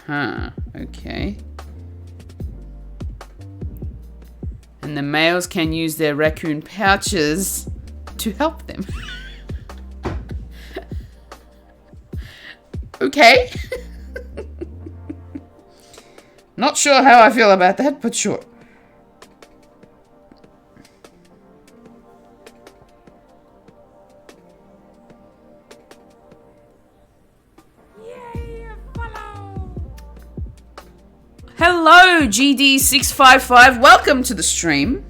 [SPEAKER 1] Huh, okay. And the males can use their raccoon pouches to help them. Okay. Not sure how I feel about that, but sure. Hello, GD655. Welcome to the stream.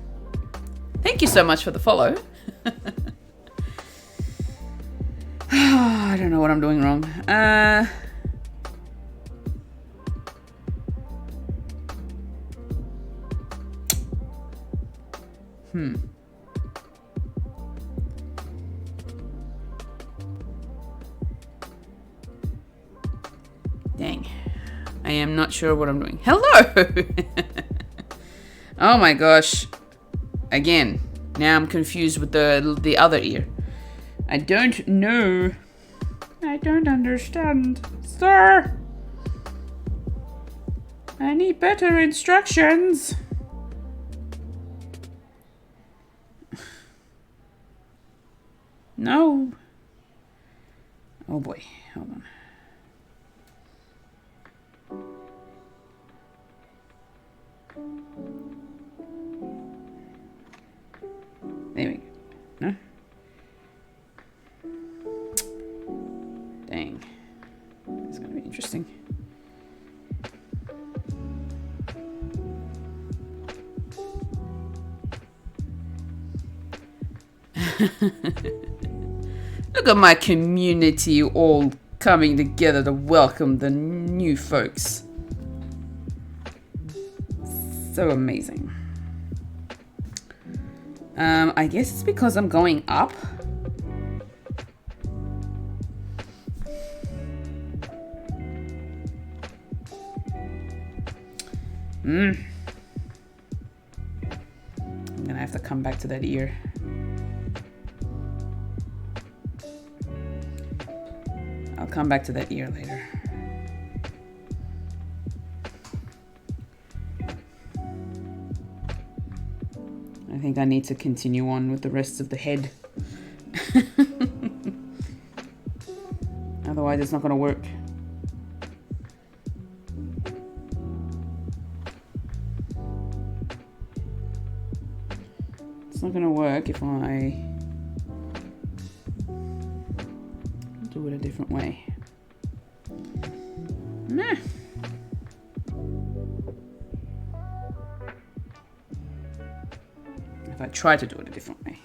[SPEAKER 1] Thank you so much for the follow. I don't know what I'm doing wrong. Dang. I am not sure what I'm doing. Hello! Oh my gosh. Again, now I'm confused with the other ear. I don't know. I don't understand. Sir! I need better instructions. No. Oh boy, hold on. There we go. No? Dang. This is going to be interesting. Look at my community all coming together to welcome the new folks. So amazing. I guess it's because I'm going up. I'm gonna have to come back to that ear. I'll come back to that ear later. I think I need to continue on with the rest of the head. Otherwise, it's not going to work. It's not going to work if I do it a different way. Nah. If I try to do it a different way.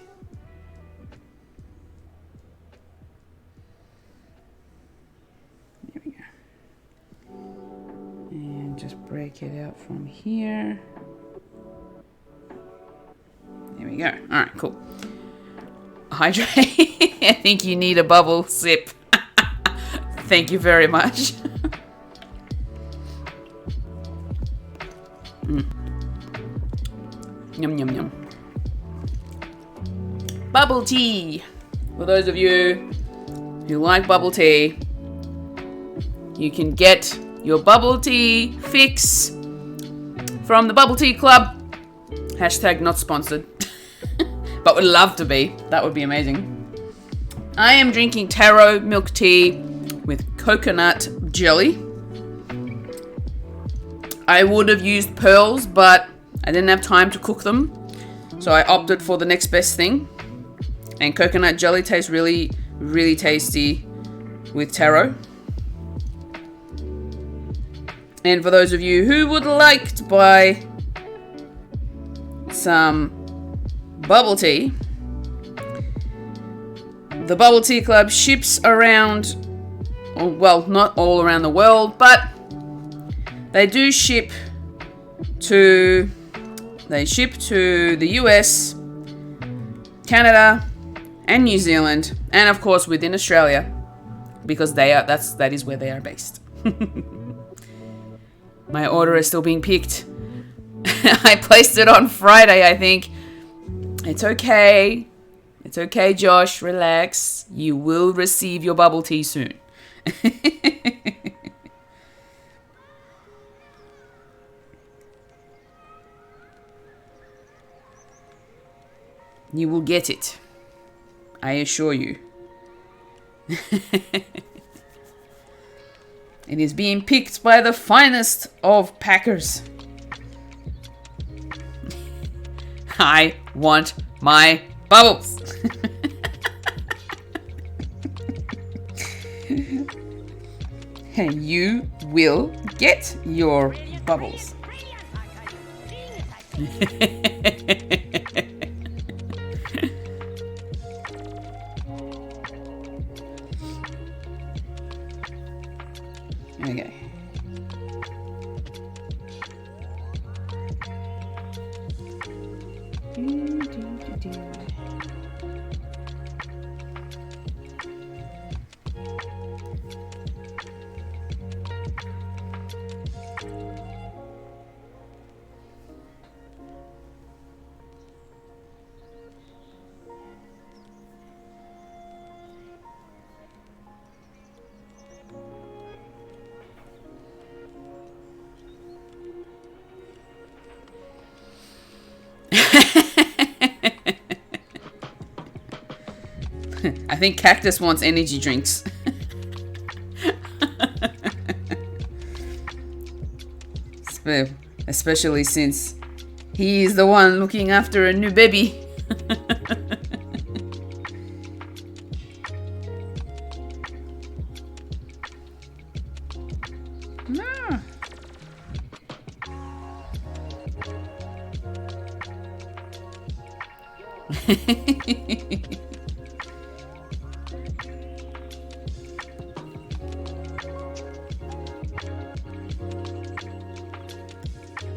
[SPEAKER 1] There we go. And just break it out from here. There we go. All right, cool. Hydrate. I think you need a bubble sip. Thank you very much. Yum, yum, yum. Bubble tea. For those of you who like bubble tea, you can get your bubble tea fix from the Bubble Tea Club. Hashtag not sponsored. But would love to be. That would be amazing. I am drinking taro milk tea with coconut jelly. I would have used pearls, but I didn't have time to cook them. So I opted for the next best thing. And coconut jelly tastes really, really tasty with taro. And for those of you who would like to buy some bubble tea, the Bubble Tea Club ships around, well, not all around the world, but they do ship to, the US, Canada, and New Zealand, and of course within Australia, because that is where they are based. My order is still being picked. I placed it on Friday, I think. It's okay. It's okay, Josh. Relax. You will receive your bubble tea soon. You will get it. I assure you. It is being picked by the finest of packers. I want my bubbles. And you will get your bubbles. Okay. I think Cactus wants energy drinks. Especially since he is the one looking after a new baby. No.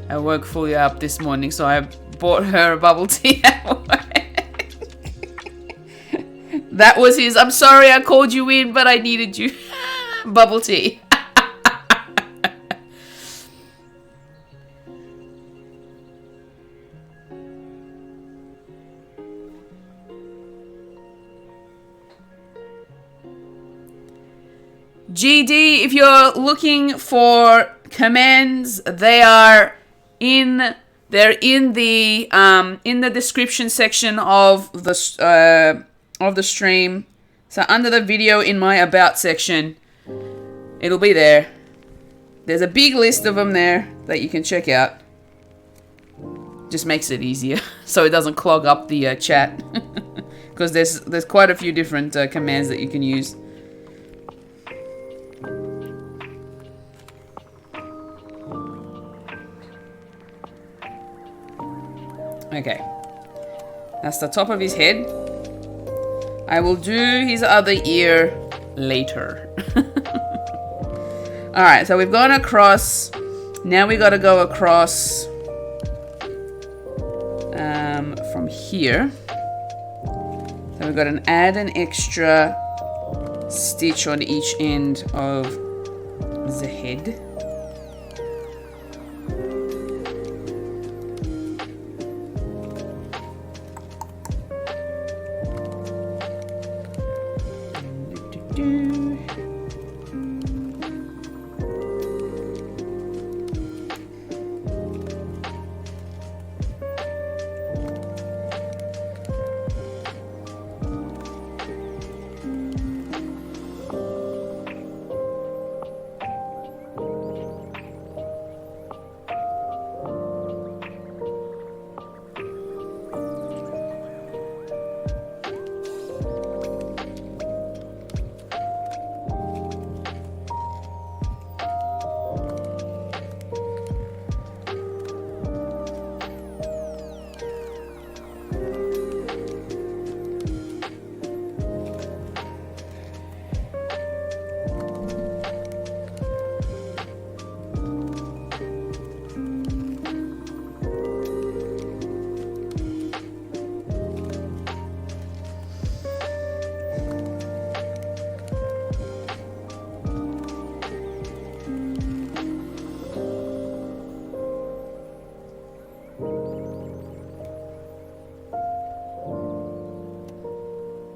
[SPEAKER 1] I woke fully up this morning, so I bought her a bubble tea at work. That was his, I'm sorry I called you in, but I needed you. Bubble tea. GD, if you're looking for commands, they're in the description section of the stream. So under the video in my about section, it'll be there. There's a big list of them there that you can check out. Just makes it easier so it doesn't clog up the chat, because there's quite a few different commands that you can use. Okay. That's the top of his head. I will do his other ear later. Alright, so we've gone across. Now we gotta go across from here. So we've got to add an extra stitch on each end of the head.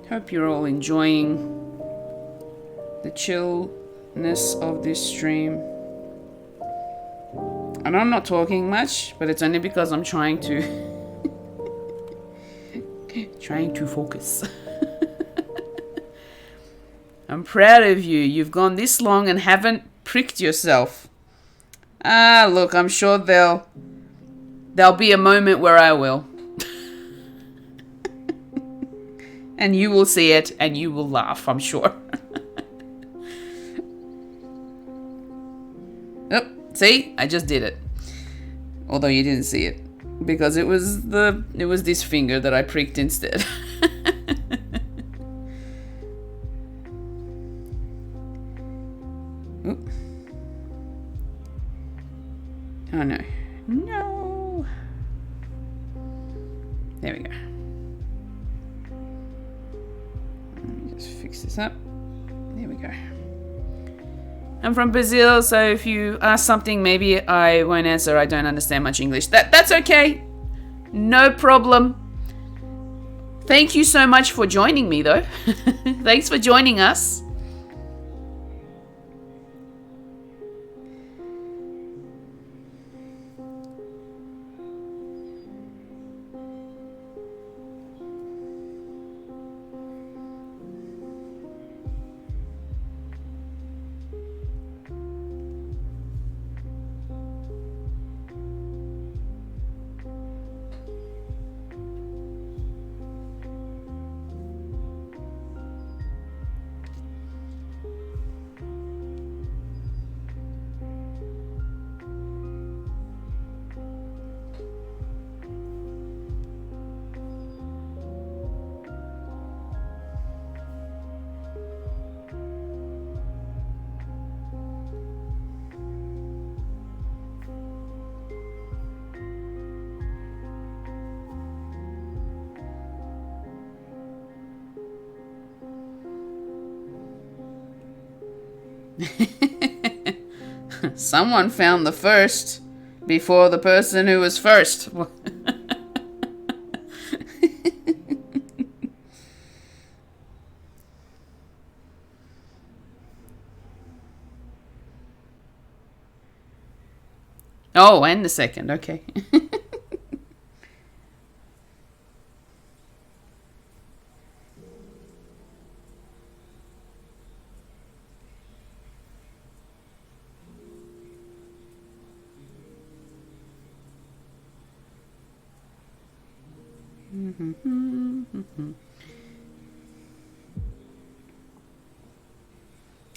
[SPEAKER 1] Hope you're all enjoying the chillness of this stream. And I'm not talking much, but it's only because I'm trying to focus. I'm proud of you. You've gone this long and haven't pricked yourself. Ah, look, I'm sure there'll be a moment where I will. And you will see it, and you will laugh, I'm sure. Oh, see? I just did it. Although you didn't see it. Because it was this finger that I pricked instead. Oop. Oh no. No! There we go. Just fix this up. There we go. I'm from Brazil, so if you ask something, maybe I won't answer. I don't understand much English. That's okay. No problem. Thank you so much for joining me, though. Thanks for joining us. Someone found the first before the person who was first. Oh, and the second, okay.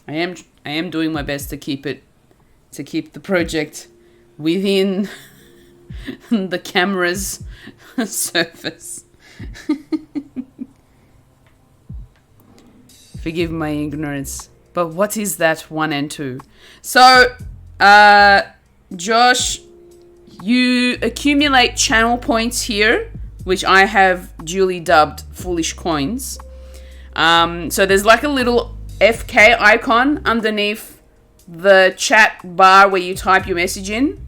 [SPEAKER 1] I am doing my best to keep the project within the camera's surface. Forgive my ignorance. But what is that 1 and 2? So, Josh, you accumulate channel points here, which I have duly dubbed foolish coins. So there's like a little FK icon underneath the chat bar where you type your message in.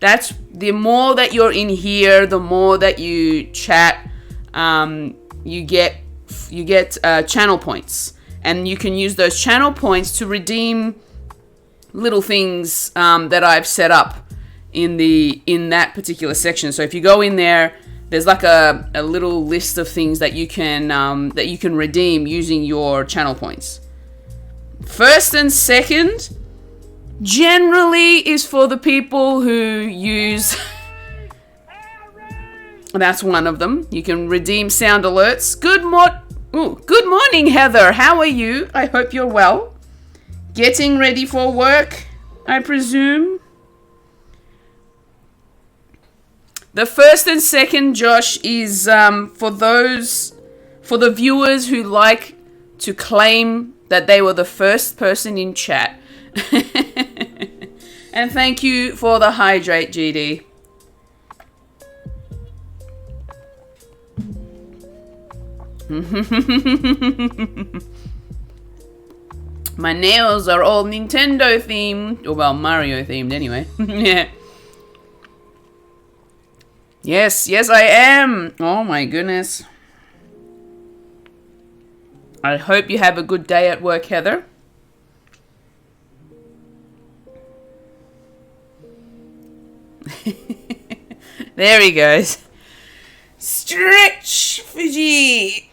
[SPEAKER 1] That's the more that you're in here, the more that you chat, you get channel points, and you can use those channel points to redeem little things that I've set up in that particular section. So if you go in there, there's like a little list of things that you can redeem using your channel points. First and second generally is for the people who use that's one of them. You can redeem sound alerts. Good morning, Heather. How are you? I hope you're well. Getting ready for work, I presume. The first and second, Josh, is for the viewers who like to claim that they were the first person in chat. And thank you for the hydrate, GD. My nails are all Nintendo themed. Or, well, Mario themed anyway. Yeah. Yes, I am. Oh my goodness. I hope you have a good day at work, Heather. There he goes. Stretch, Fuji.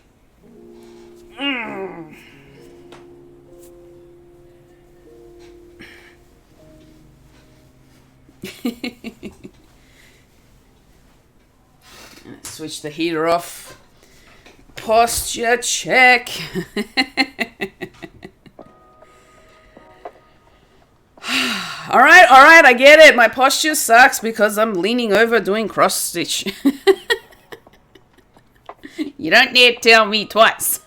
[SPEAKER 1] Switch the heater off. Posture check. All right, I get it. My posture sucks because I'm leaning over doing cross stitch. You don't need to tell me twice.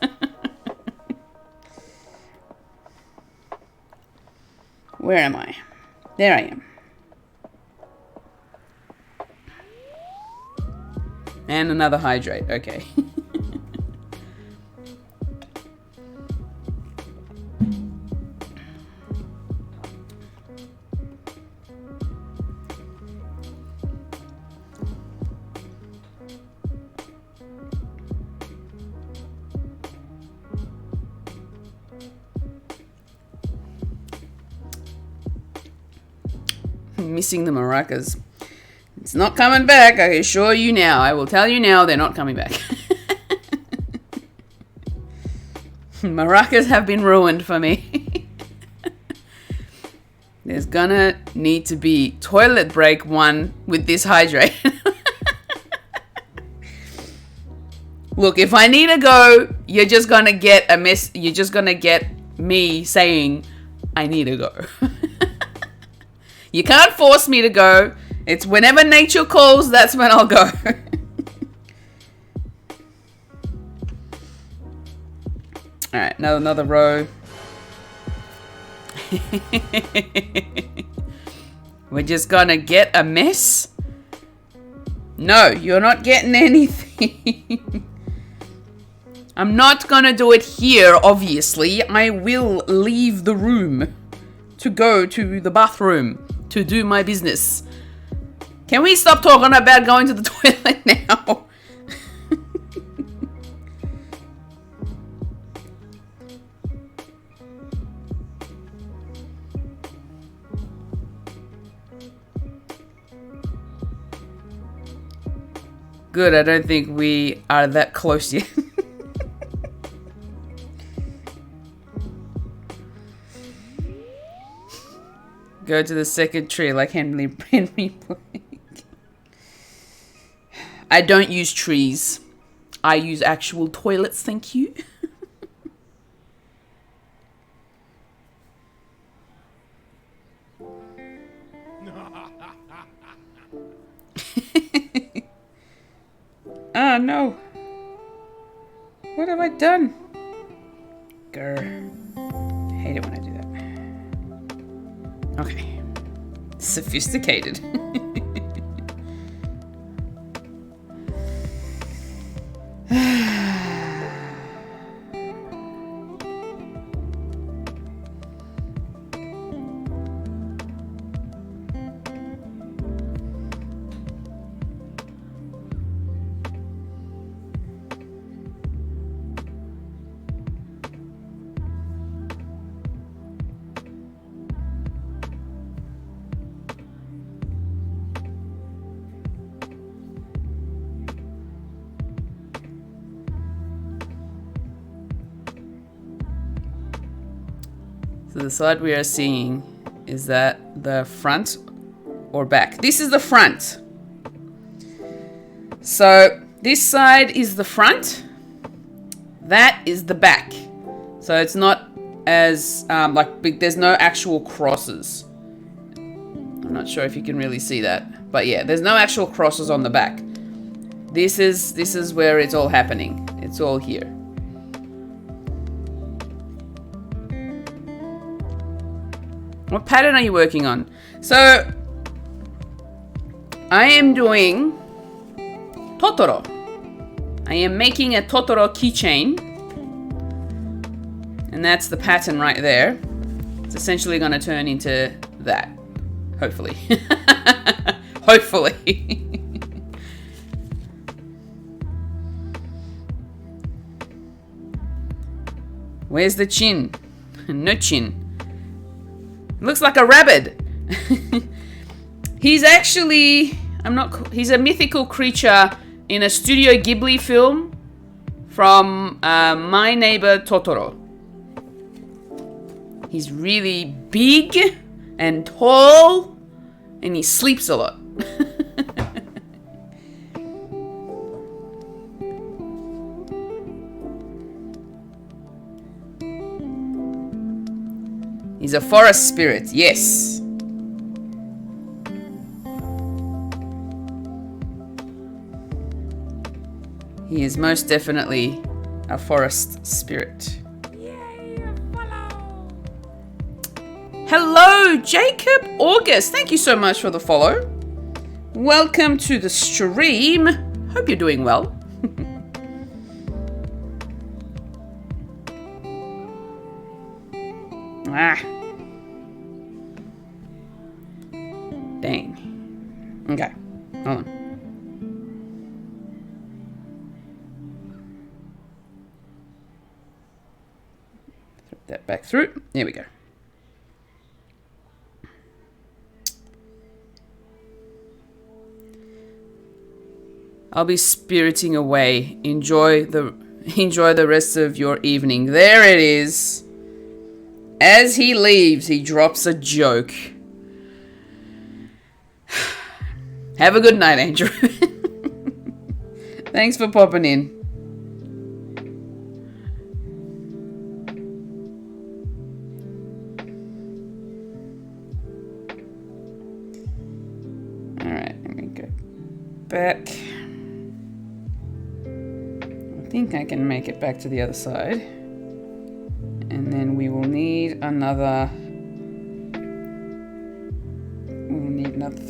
[SPEAKER 1] Where am I? There I am. And another hydrate, okay. Missing the maracas. It's not coming back, I assure you now. I will tell you now, they're not coming back. Maracas have been ruined for me. There's gonna need to be toilet break 1 with this hydrate. Look, if I need to go, you're just gonna get you're just gonna get me saying, I need to go. You can't force me to go. It's whenever nature calls, that's when I'll go. Alright, another row. We're just gonna get a mess? No, you're not getting anything. I'm not gonna do it here, obviously. I will leave the room to go to the bathroom to do my business. Can we stop talking about going to the toilet now? Good, I don't think we are that close yet. Go to the second tree like Henry Blake. I don't use trees. I use actual toilets, thank you. Oh no. have I done? Grr. Hate it when I do that. Okay. Sophisticated. So the side we are seeing is that the front or back. This is the front. So this side is the front. That is the back. So it's not as like big. There's no actual crosses. I'm not sure if you can really see that, but yeah, there's no actual crosses on the back. This is where it's all happening. It's all here. What pattern are you working on? So, I am doing Totoro. I am making a Totoro keychain. And that's the pattern right there. It's essentially going to turn into that. Hopefully. Hopefully. Where's the chin? No chin. Looks like a rabbit. He's actually, he's a mythical creature in a Studio Ghibli film from My Neighbor Totoro. He's really big and tall, and he sleeps a lot. He's a forest spirit, yes. He is most definitely a forest spirit. Yay, follow. Hello, Jacob August. Thank you so much for the follow. Welcome to the stream. Hope you're doing well. Ah. Dang. Okay. Hold on. Throw that back through. There we go. I'll be spiriting away. Enjoy the rest of your evening. There it is. As he leaves, he drops a joke. Have a good night, Andrew. Thanks for popping in. Alright, let me go back. I think I can make it back to the other side. And then we will need another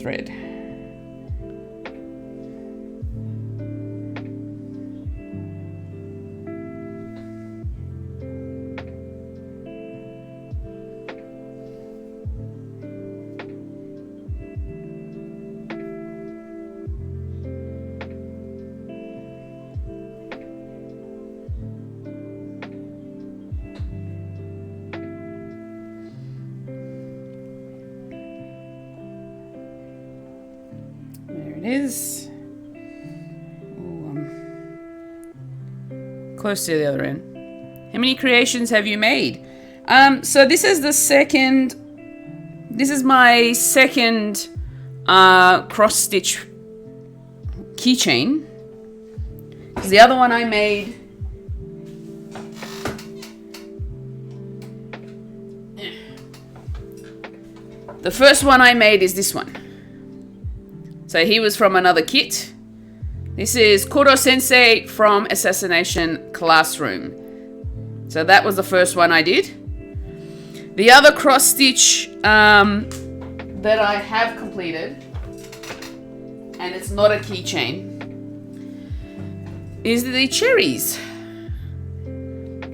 [SPEAKER 1] thread. Is close to the other end. How many creations have you made? So this is the second. This is my second cross stitch keychain. The other one I made. The first one I made is this one. So he was from another kit. This is Koro Sensei from Assassination Classroom. So that was the first one I did. The other cross stitch that I have completed, and it's not a keychain, is the cherries.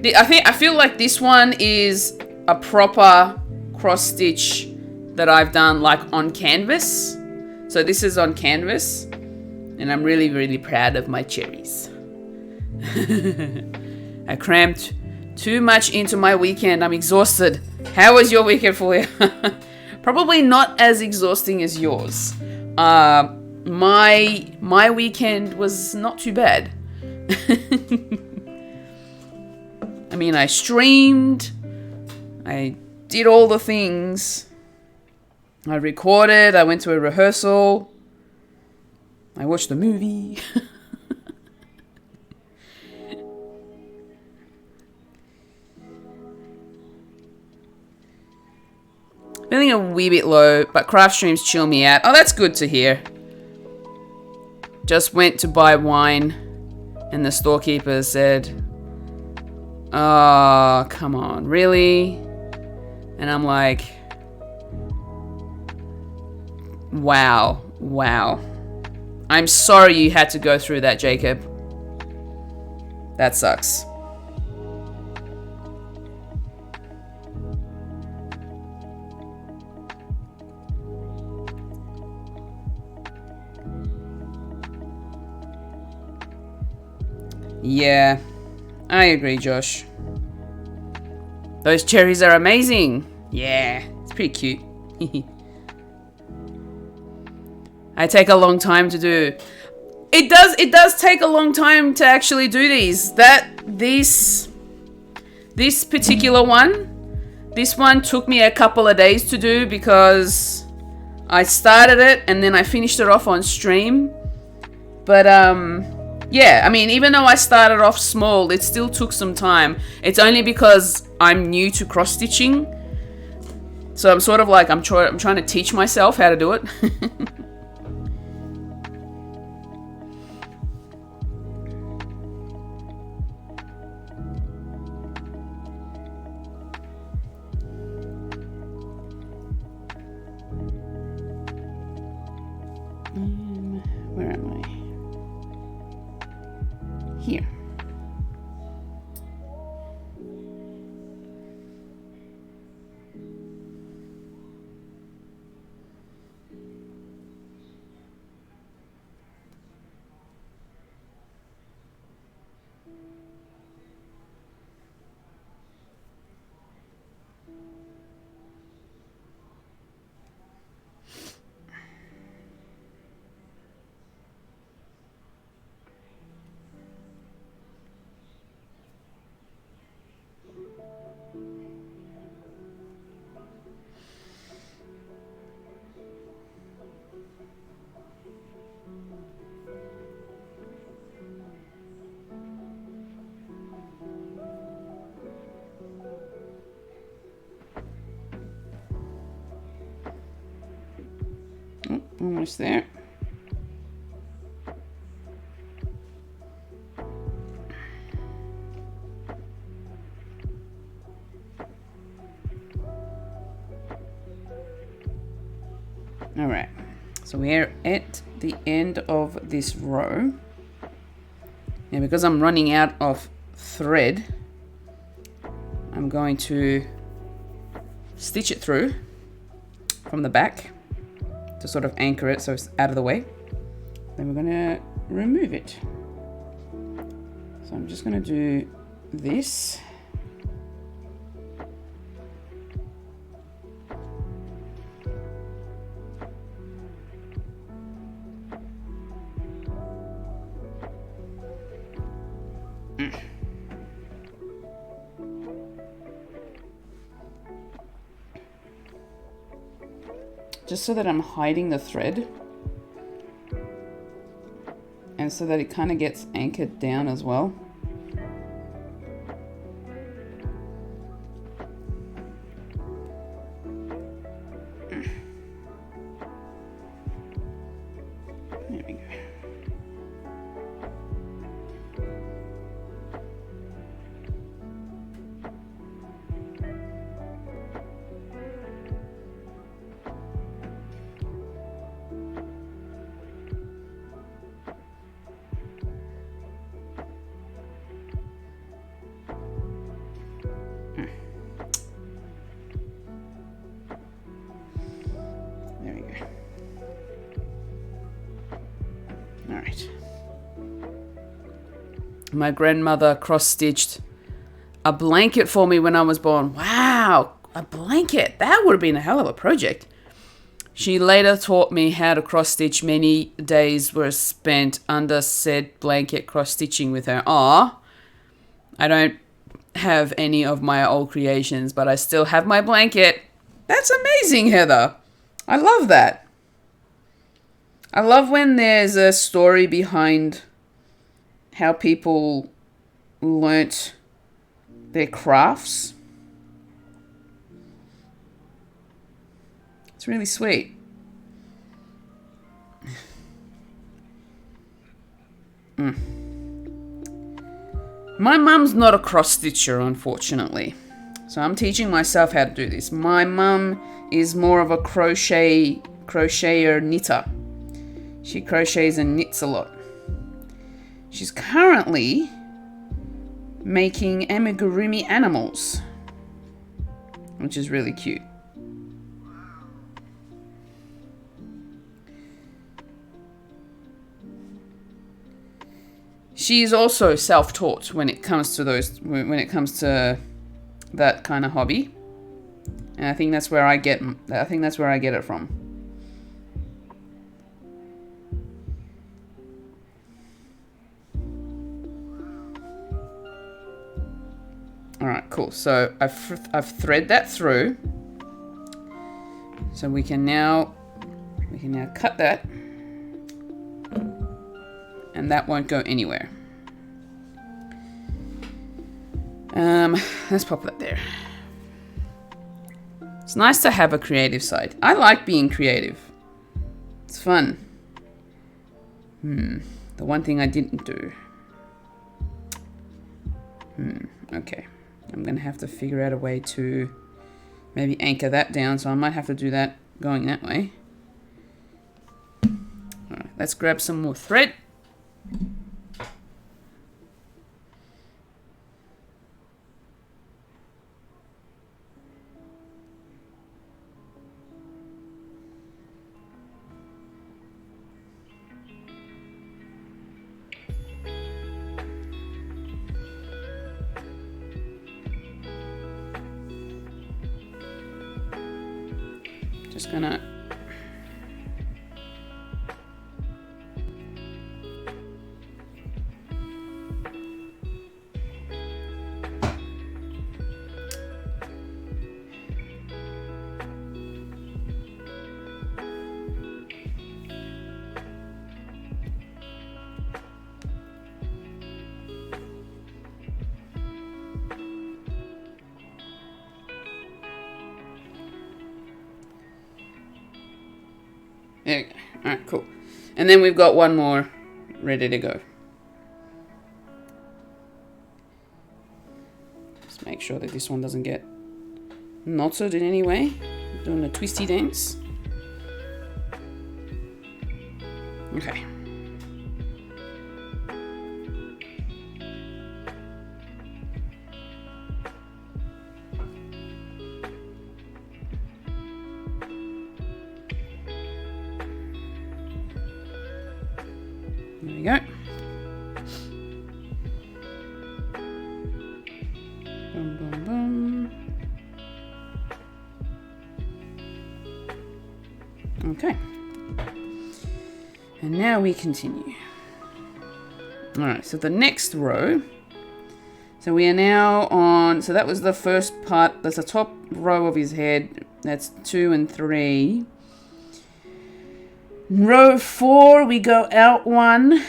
[SPEAKER 1] I feel like this one is a proper cross stitch that I've done like on canvas. So this is on canvas, and I'm really, really proud of my cherries. I cramped too much into my weekend. I'm exhausted. How was your weekend for you? Probably not as exhausting as yours. My weekend was not too bad. I mean, I streamed. I did all the things. I recorded. I went to a rehearsal. I watched a movie. Feeling a wee bit low, but craft streams chill me out. Oh, that's good to hear. Just went to buy wine, and the storekeeper said, "Oh, come on, really?" And I'm like, wow. I'm sorry you had to go through that, Jacob. That sucks. Yeah, I agree, Josh. Those cherries are amazing. Yeah, it's pretty cute. I take a long time to do. It does take a long time to actually do these. This particular one, this one took me a couple of days to do because I started it and then I finished it off on stream. But yeah, I mean, even though I started off small, it still took some time. It's only because I'm new to cross stitching, so I'm sort of like I'm trying to teach myself how to do it. Where am I? Here. Oh, almost there. All right, so we're at the end of this row. Now, because I'm running out of thread, I'm going to stitch it through from the back to sort of anchor it so it's out of the way. Then we're going to remove it. So I'm just going to do this. Just so that I'm hiding the thread and so that it kind of gets anchored down as well. There we go. My grandmother cross-stitched a blanket for me when I was born. Wow, a blanket. That would have been a hell of a project. She later taught me how to cross-stitch. Many days were spent under said blanket cross-stitching with her. Aw, I don't have any of my old creations, but I still have my blanket. That's amazing, Heather. I love that. I love when there's a story behind how people learnt their crafts. It's really sweet. My mum's not a cross-stitcher, unfortunately. So I'm teaching myself how to do this. My mum is more of a crocheter, knitter. She crochets and knits a lot. She's currently making amigurumi animals, which is really cute. She is also self-taught when it comes to that kind of hobby, and I think that's where I get it from. All right, cool. So I've thread that through, so we can now cut that, and that won't go anywhere. Let's pop that there. It's nice to have a creative side. I like being creative. It's fun. The one thing I didn't do. Okay. I'm going to have to figure out a way to maybe anchor that down, so I might have to do that going that way. Alright, let's grab some more thread. Just gonna there we go. Alright, cool. And then we've got one more ready to go. Just make sure that this one doesn't get knotted in any way. Doing a twisty dance. Okay. There we go. Boom, boom, boom. Okay. And now we continue. Alright, so the next row. So we are now on, so that was the first part. That's the top row of his head. That's 2 and 3. Row 4, we go out 1.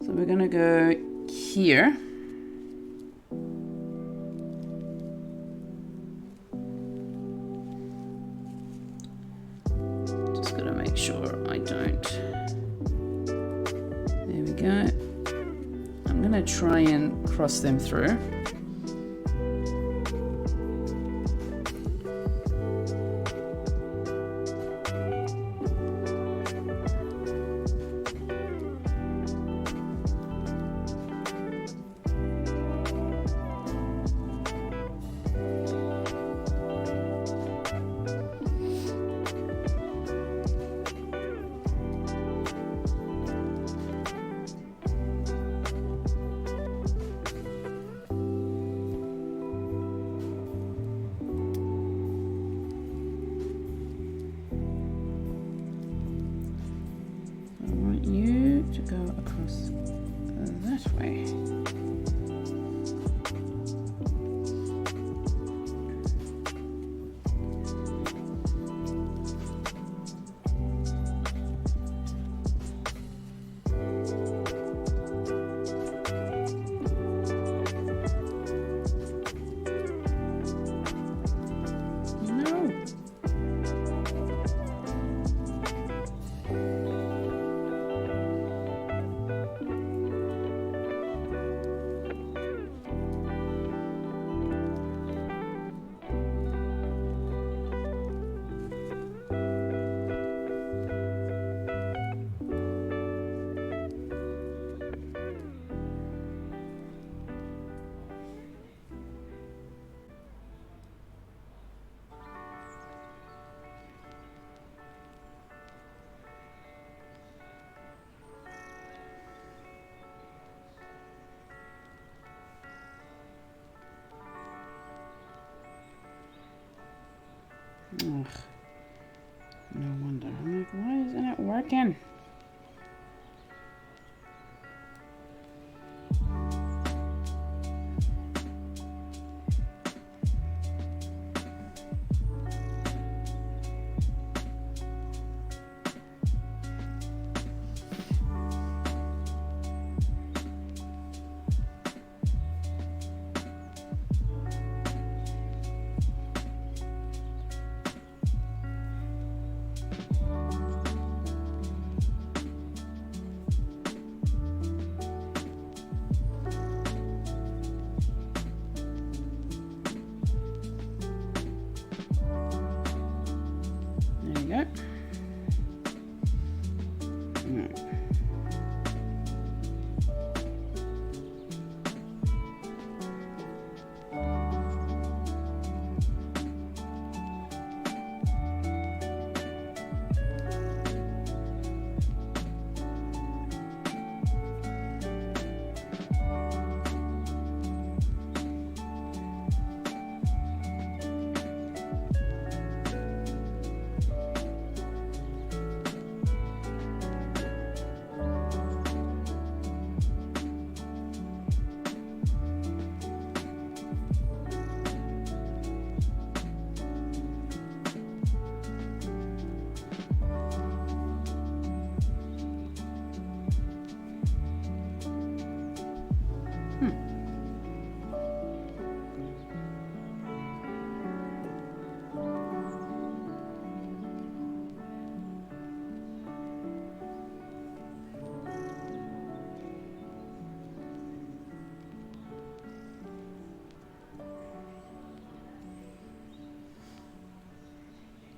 [SPEAKER 1] So we're gonna go here. Just gotta make sure I don't. There we go. I'm gonna try and cross them through. No wonder. I'm like, why isn't it working? There you go.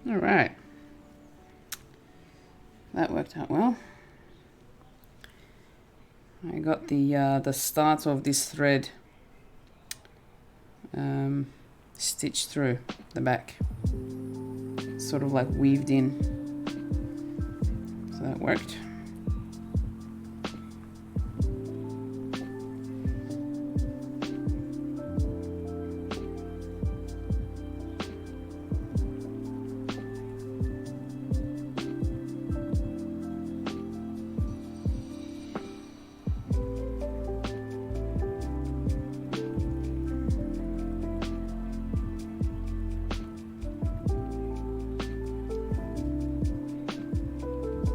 [SPEAKER 1] All right, that worked out well. I got the start of this thread stitched through the back, sort of like weaved in, so that worked.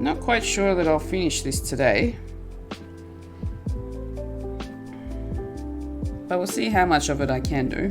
[SPEAKER 1] Not quite sure that I'll finish this today, but we'll see how much of it I can do.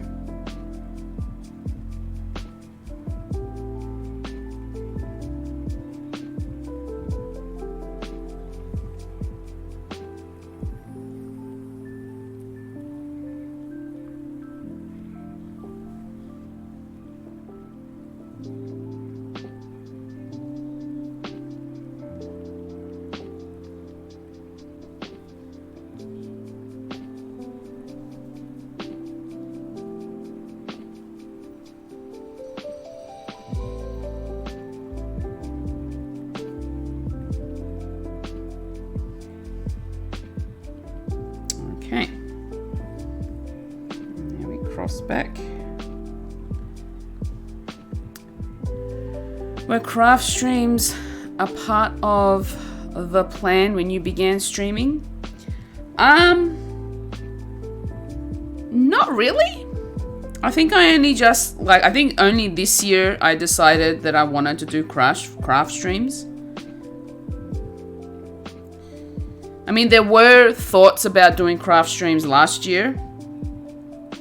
[SPEAKER 1] Okay, now we cross back. Were craft streams a part of the plan when you began streaming? Not really. I think I only just, I think only this year I decided that I wanted to do craft streams. I mean, there were thoughts about doing craft streams last year,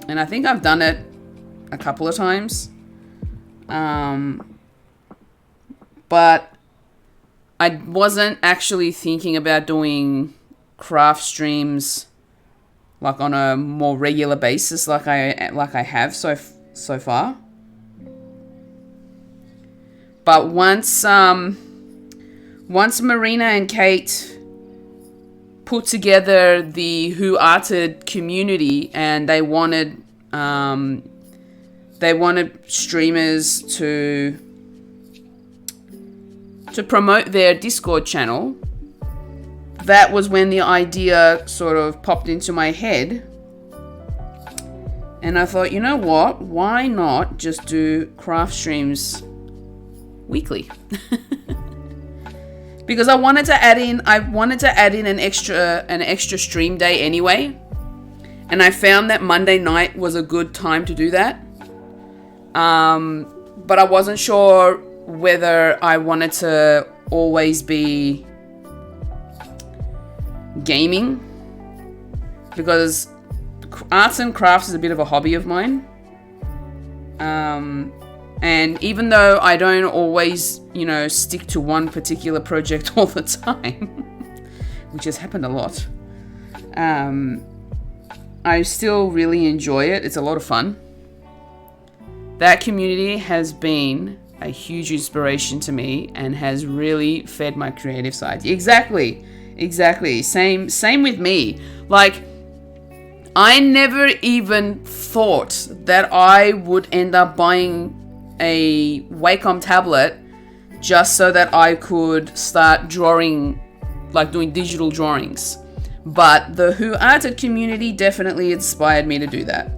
[SPEAKER 1] and I think I've done it a couple of times. But I wasn't actually thinking about doing craft streams like on a more regular basis, like I have so far. But once Marina and Kate put together the Who Arted community, and they wanted streamers to promote their Discord channel, that was when the idea sort of popped into my head. And I thought, you know what? Why not just do craft streams weekly. Because I wanted to add in an extra stream day anyway. And I found that Monday night was a good time to do that. But I wasn't sure whether I wanted to always be gaming, because arts and crafts is a bit of a hobby of mine. And even though I don't always, stick to one particular project all the time, which has happened a lot, I still really enjoy it. It's a lot of fun. That community has been a huge inspiration to me and has really fed my creative side. Exactly. Same with me. Like, I never even thought that I would end up buying a Wacom tablet just so that I could start drawing, like doing digital drawings. But the Who Arted community definitely inspired me to do that.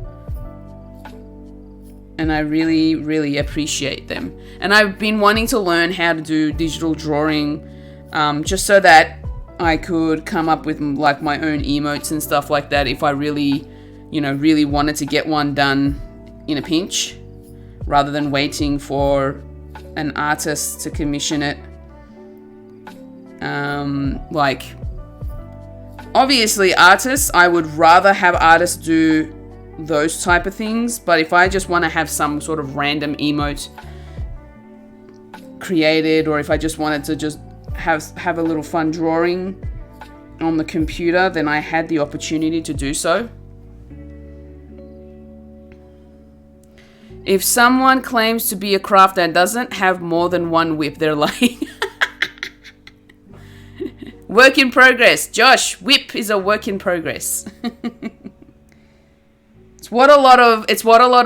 [SPEAKER 1] And I really, really appreciate them. And I've been wanting to learn how to do digital drawing, just so that I could come up with like my own emotes and stuff like that if I really, really wanted to get one done in a pinch, rather than waiting for an artist to commission it. Obviously artists, I would rather have artists do those type of things, but if I just want to have some sort of random emote created, or if I just wanted to just have a little fun drawing on the computer, then I had the opportunity to do so. If someone claims to be a crafter and doesn't have more than one whip, they're lying. Work in progress. Josh, whip is a work in progress. It's what a lot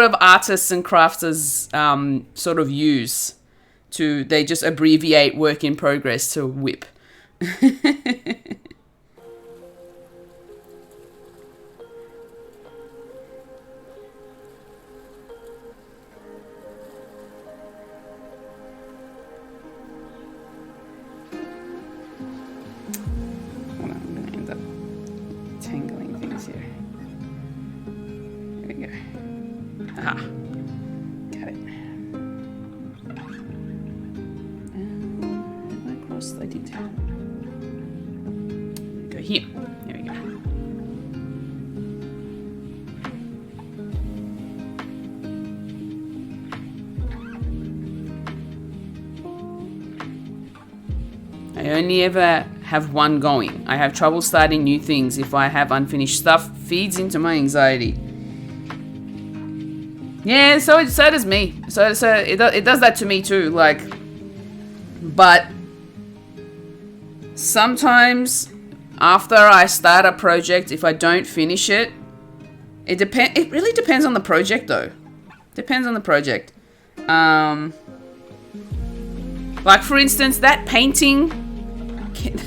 [SPEAKER 1] of artists and crafters sort of use. They just abbreviate work in progress to whip. Hold on, I'm going to end up tangling things here. There we go. Aha. Got it. I did. Go here. There we go. I only ever have one going. I have trouble starting new things. If I have unfinished stuff, feeds into my anxiety. Yeah, so does me. So it does that to me too. Like, but sometimes after I start a project, if I don't finish it, it really depends on the project though. Depends on the project. Like for instance, that painting,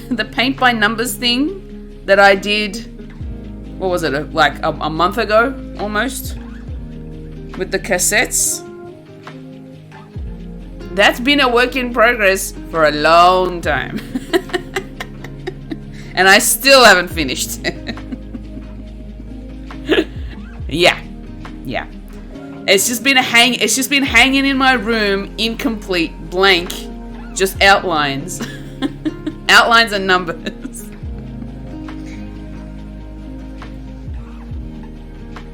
[SPEAKER 1] the paint by numbers thing that I did, what was it, like a month ago almost, with the cassettes. That's been a work in progress for a long time. And I still haven't finished. Yeah. It's just been hanging in my room, incomplete, blank, just outlines. Outlines and numbers.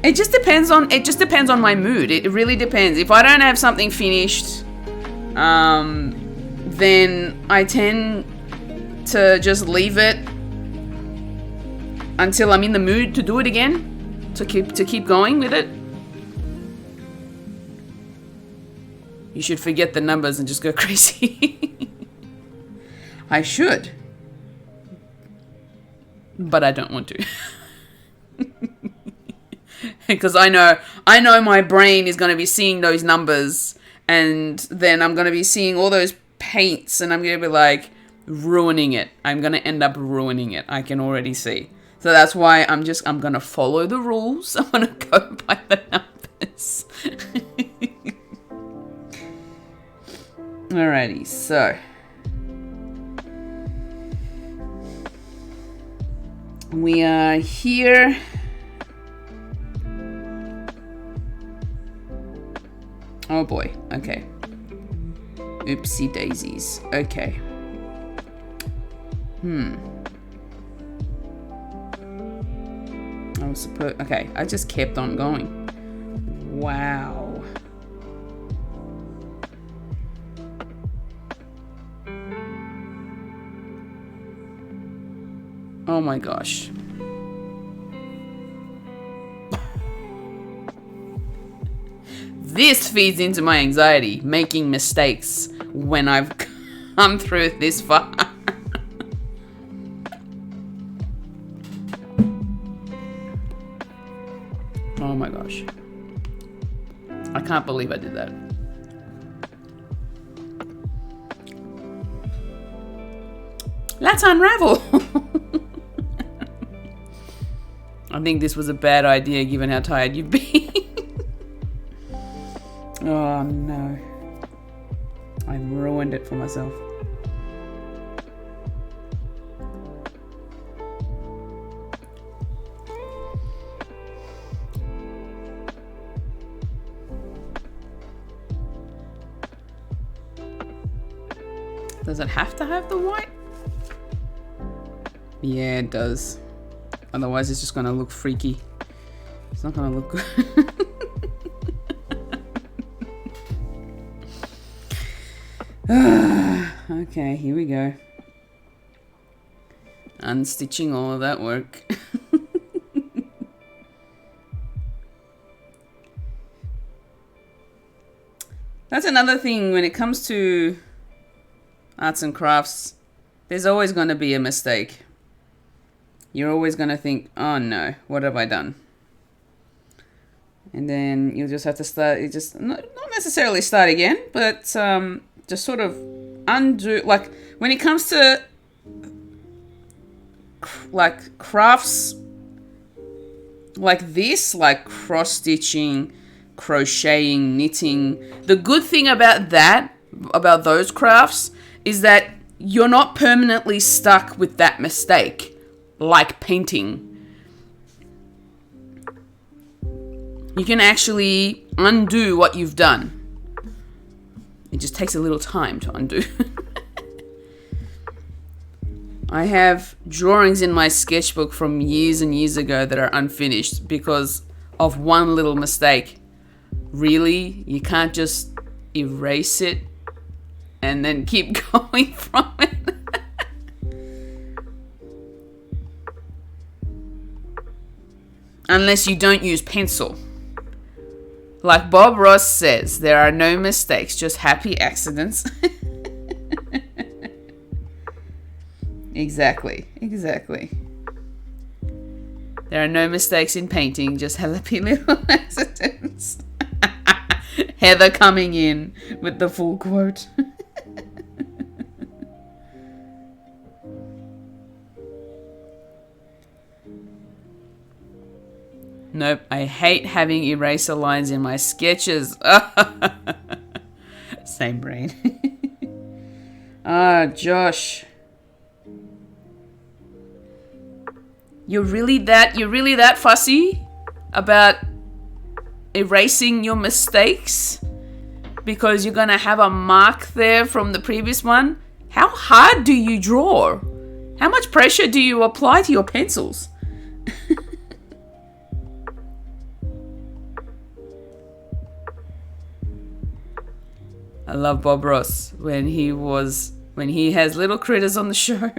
[SPEAKER 1] It just depends on my mood. It really depends. If I don't have something finished, then I tend to just leave it until I'm in the mood to do it again, to keep going with it. You should forget the numbers and just go crazy. I should, but I don't want to. Because I know my brain is going to be seeing those numbers, and then I'm going to be seeing all those paints, and I'm going to be like ruining it. I'm going to end up ruining it. I can already see. So that's why I'm going to follow the rules. I'm going to go by the numbers. Alrighty, so we are here. Oh boy, okay. Oopsie daisies. Okay. I was supposed. Okay, I just kept on going. Wow. Oh my gosh. This feeds into my anxiety, making mistakes when I've come through this far. Oh my gosh. I can't believe I did that. Let's unravel. I think this was a bad idea given how tired you've been. Oh no. I've ruined it for myself. Does it have to have the white? Yeah, it does. Otherwise it's just gonna look freaky. It's not gonna look good. Okay, here we go. Unstitching all of that work. That's another thing when it comes to arts and crafts. There's always going to be a mistake. You're always going to think, oh no, what have I done? And then you'll just have to start, you just not necessarily start again, but just sort of undo, like when it comes to like crafts like this, like cross stitching, crocheting, knitting, the good thing about that, about those crafts, is that you're not permanently stuck with that mistake, like painting. You can actually undo what you've done. It just takes a little time to undo. I have drawings in my sketchbook from years and years ago that are unfinished because of one little mistake. Really? You can't just erase it and then keep going from it? Unless you don't use pencil. Like Bob Ross says, there are no mistakes, just happy accidents. Exactly. There are no mistakes in painting, just happy little accidents. Heather coming in with the full quote. Nope, I hate having eraser lines in my sketches. Same brain. Ah, Josh. You're really that fussy about erasing your mistakes because you're gonna have a mark there from the previous one? How hard do you draw? How much pressure do you apply to your pencils? I love Bob Ross when he has little critters on the show.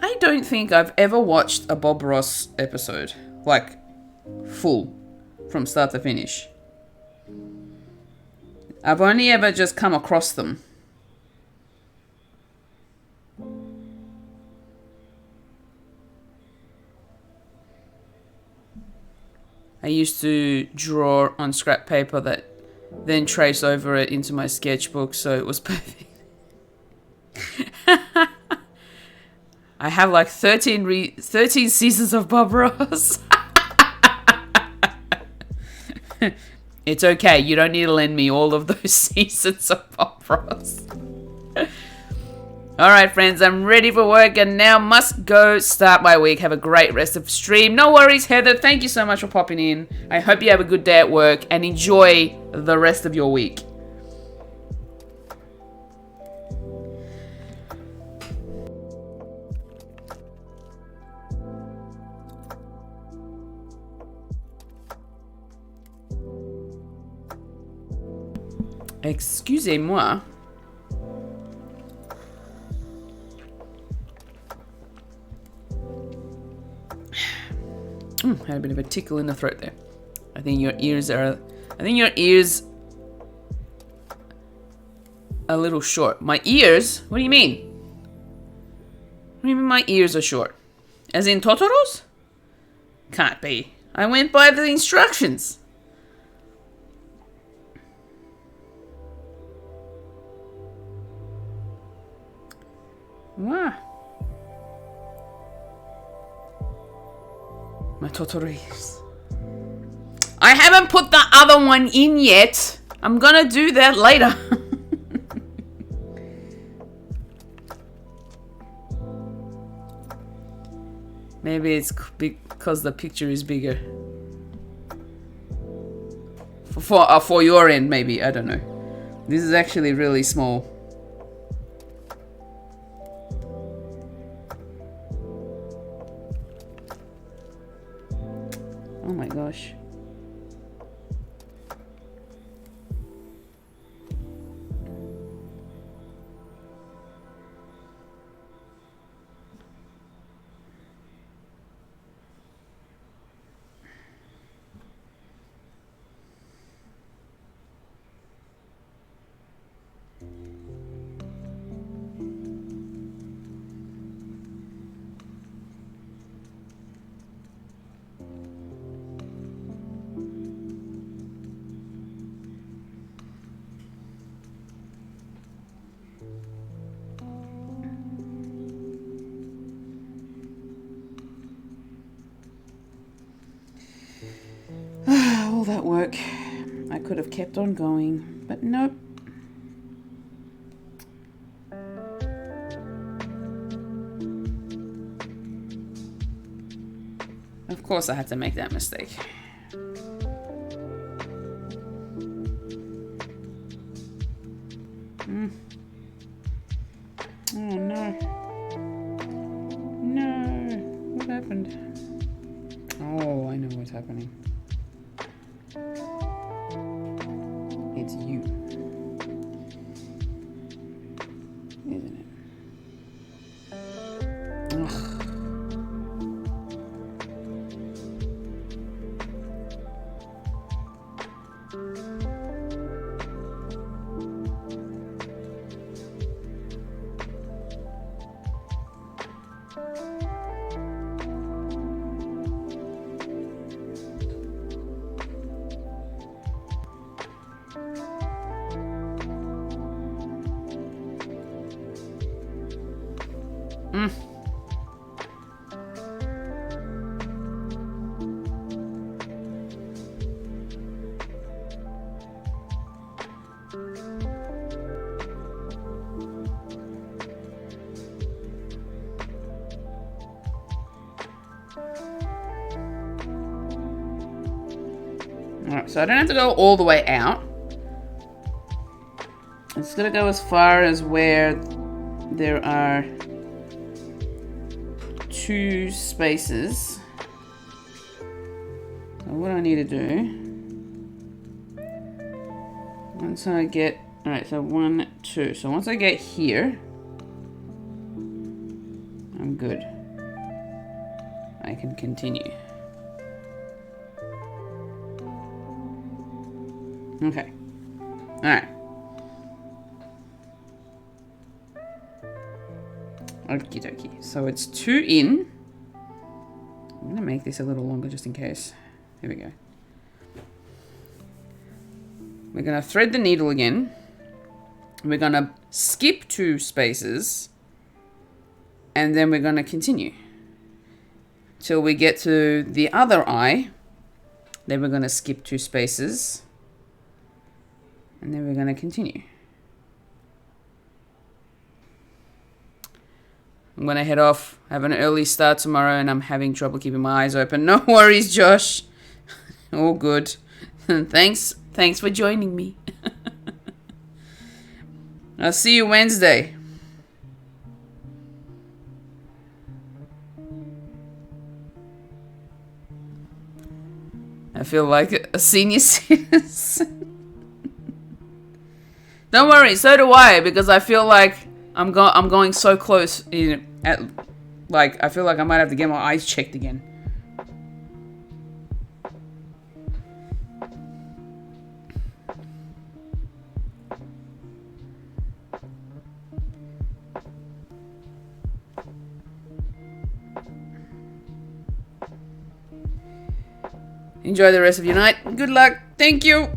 [SPEAKER 1] I don't think I've ever watched a Bob Ross episode, like full, from start to finish. I've only ever just come across them. I used to draw on scrap paper that then trace over it into my sketchbook so it was perfect. I have like 13 seasons of Bob Ross. It's okay. You don't need to lend me all of those seasons of Bob Ross. Alright, friends. I'm ready for work and now must go start my week. Have a great rest of stream. No worries, Heather. Thank you so much for popping in. I hope you have a good day at work and enjoy the rest of your week. Excusez-moi. Had a bit of a tickle in the throat there. I think your ears are a little short. My ears? What do you mean? What do you mean my ears are short? As in Totoro's? Can't be. I went by the instructions. Wow. My Totoro ears. I haven't put the other one in yet. I'm gonna do that later. Maybe it's because the picture is bigger. For your end, maybe. I don't know. This is actually really small. Oh my gosh. All that work. I could have kept on going, but nope. Of course I had to make that mistake. Oh no. No. What happened? Oh, I know what's happening. It's you. Isn't it? Ugh. Alright, so I don't have to go all the way out. It's gonna go as far as where there are 2 spaces. So what do I need to do? Once I get, alright, so 1, 2. So once I get here, I'm good. I can continue. Okay. Alright. Okie dokie. So it's 2 in. I'm going to make this a little longer just in case. Here we go. We're going to thread the needle again. We're going to skip 2 spaces. And then we're going to continue till we get to the other eye. Then we're going to skip 2 spaces. And then we're going to continue. I'm going to head off. I have an early start tomorrow and I'm having trouble keeping my eyes open. No worries, Josh. All good. Thanks for joining me. I'll see you Wednesday. I feel like a senior citizen. Don't worry, so do I, because I feel like I'm going so close I feel like I might have to get my eyes checked again. Enjoy the rest of your night. Good luck. Thank you.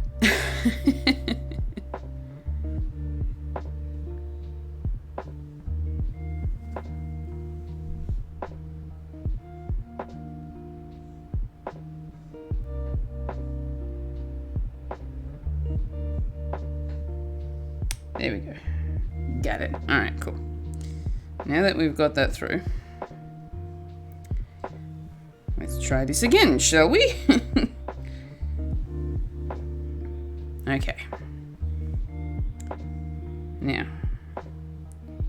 [SPEAKER 1] There we go. Got it. Alright, cool. Now that we've got that through, let's try this again, shall we? Okay. Now,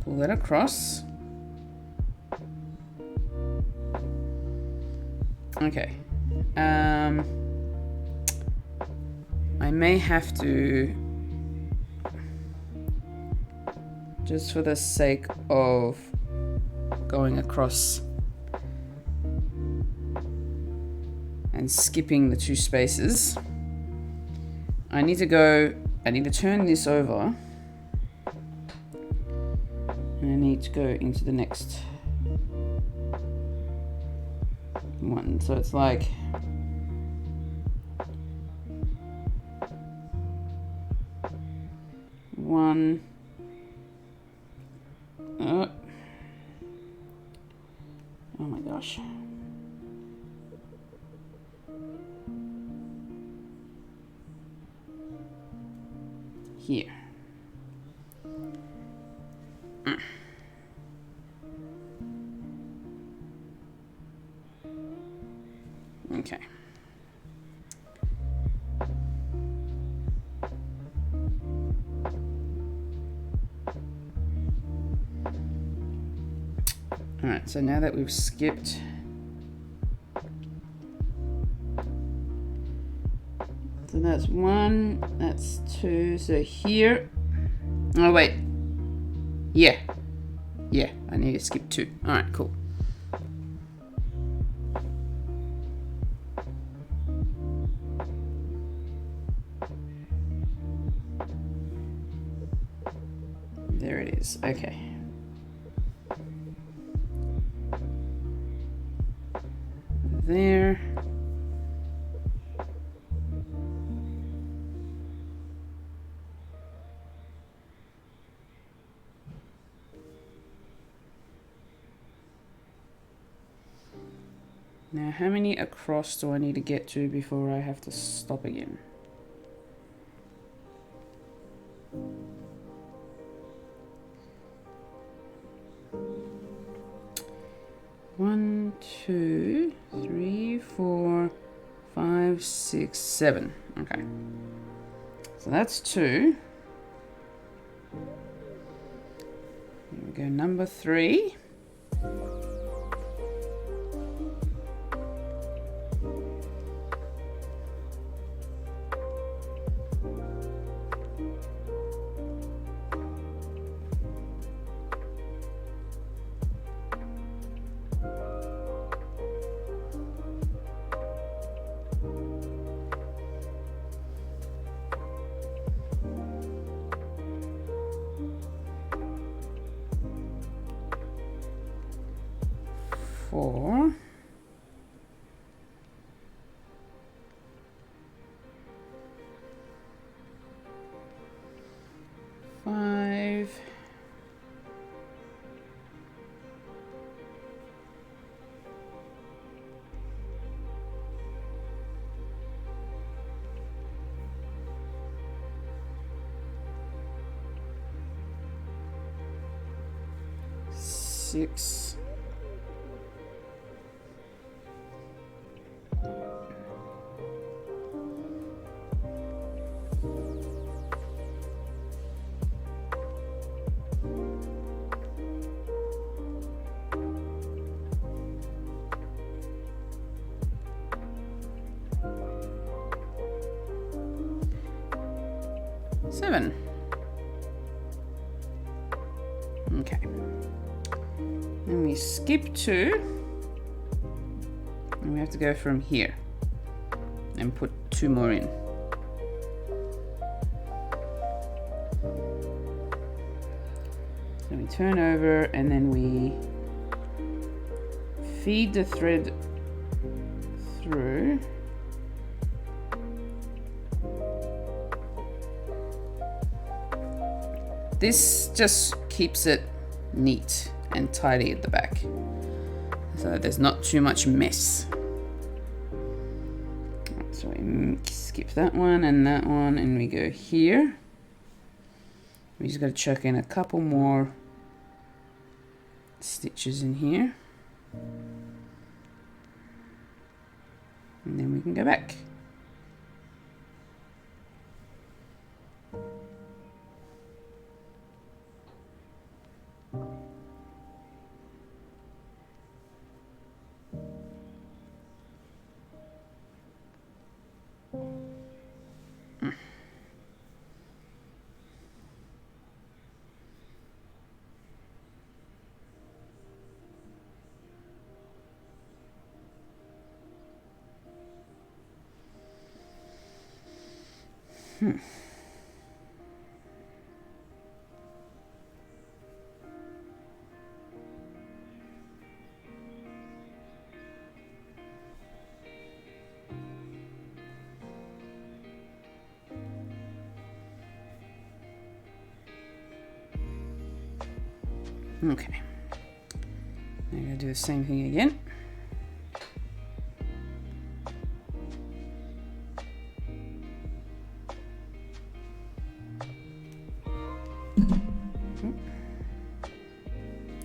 [SPEAKER 1] pull that across. Okay. I may have to, just for the sake of going across and skipping the 2 spaces, I need to turn this over and I need to go into the next one. So it's like one, oh my gosh. Here. Okay. All right, so now that we've skipped so that's 1, that's 2, so here. Oh wait. Yeah, I need to skip 2. All right, cool. There it is. Okay. There. Now, how many across do I need to get to before I have to stop again? One, 2, 3, 4, 5, 6, 7. Okay. So that's 2. Here we go, number 3. Four. 5. 6. Seven. Okay. Then we skip 2. And we have to go from here and put 2 more in. So we turn over and then we feed the thread through. This just keeps it neat and tidy at the back, so there's not too much mess. So we skip that one, and we go here. We just got to chuck in a couple more stitches in here, and then we can go back. Okay, I'm gonna do the same thing again.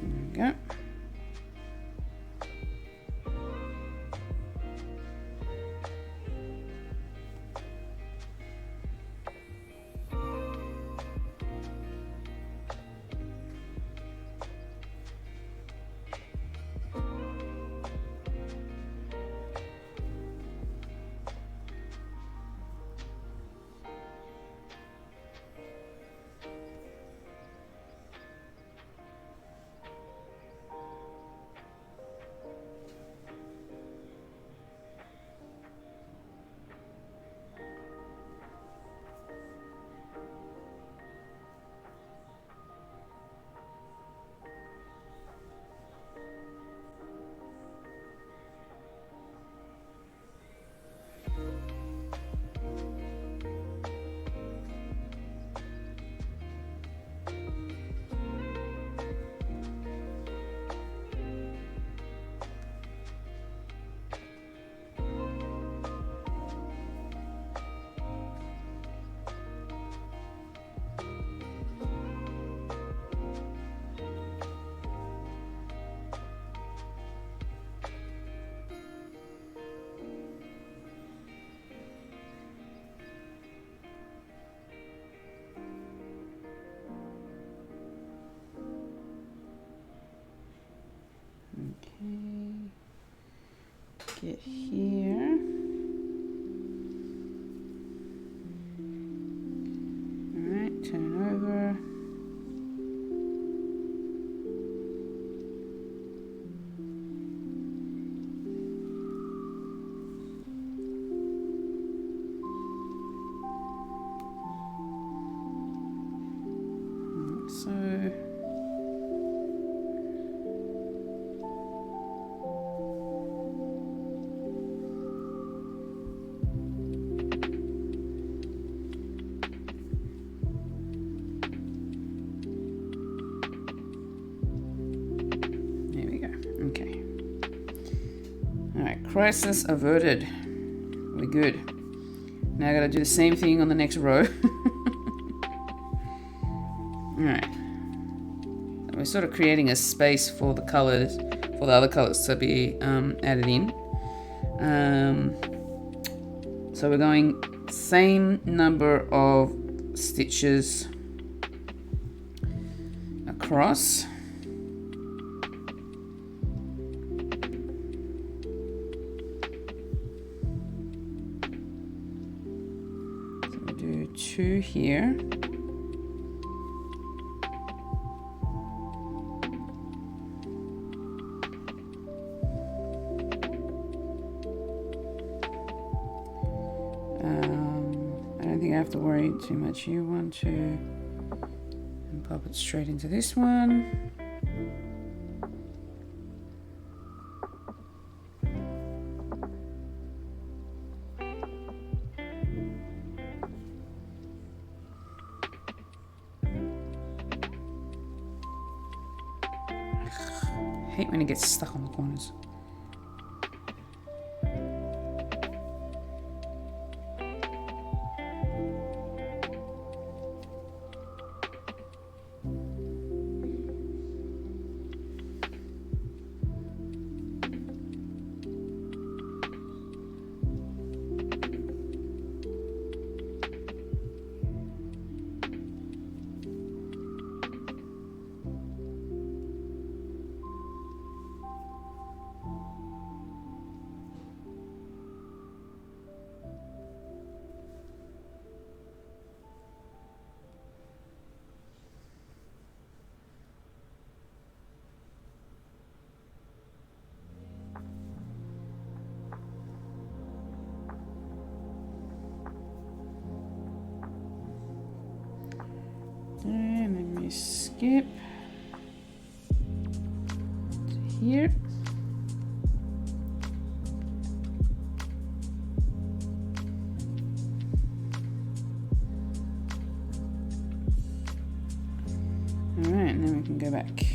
[SPEAKER 1] There we go. Okay, get here. All right, turn over. So okay. All right, crisis averted. We're good. Now I gotta do the same thing on the next row. All right. we're sort of creating a space for the colors, for the other colors to be added in. So we're going same number of stitches across. So we do 2 here. I don't think I have to worry too much. You want to, and pop it straight into this one. I hate when it gets stuck on the corners. And let me skip to here. All right, and then we can go back.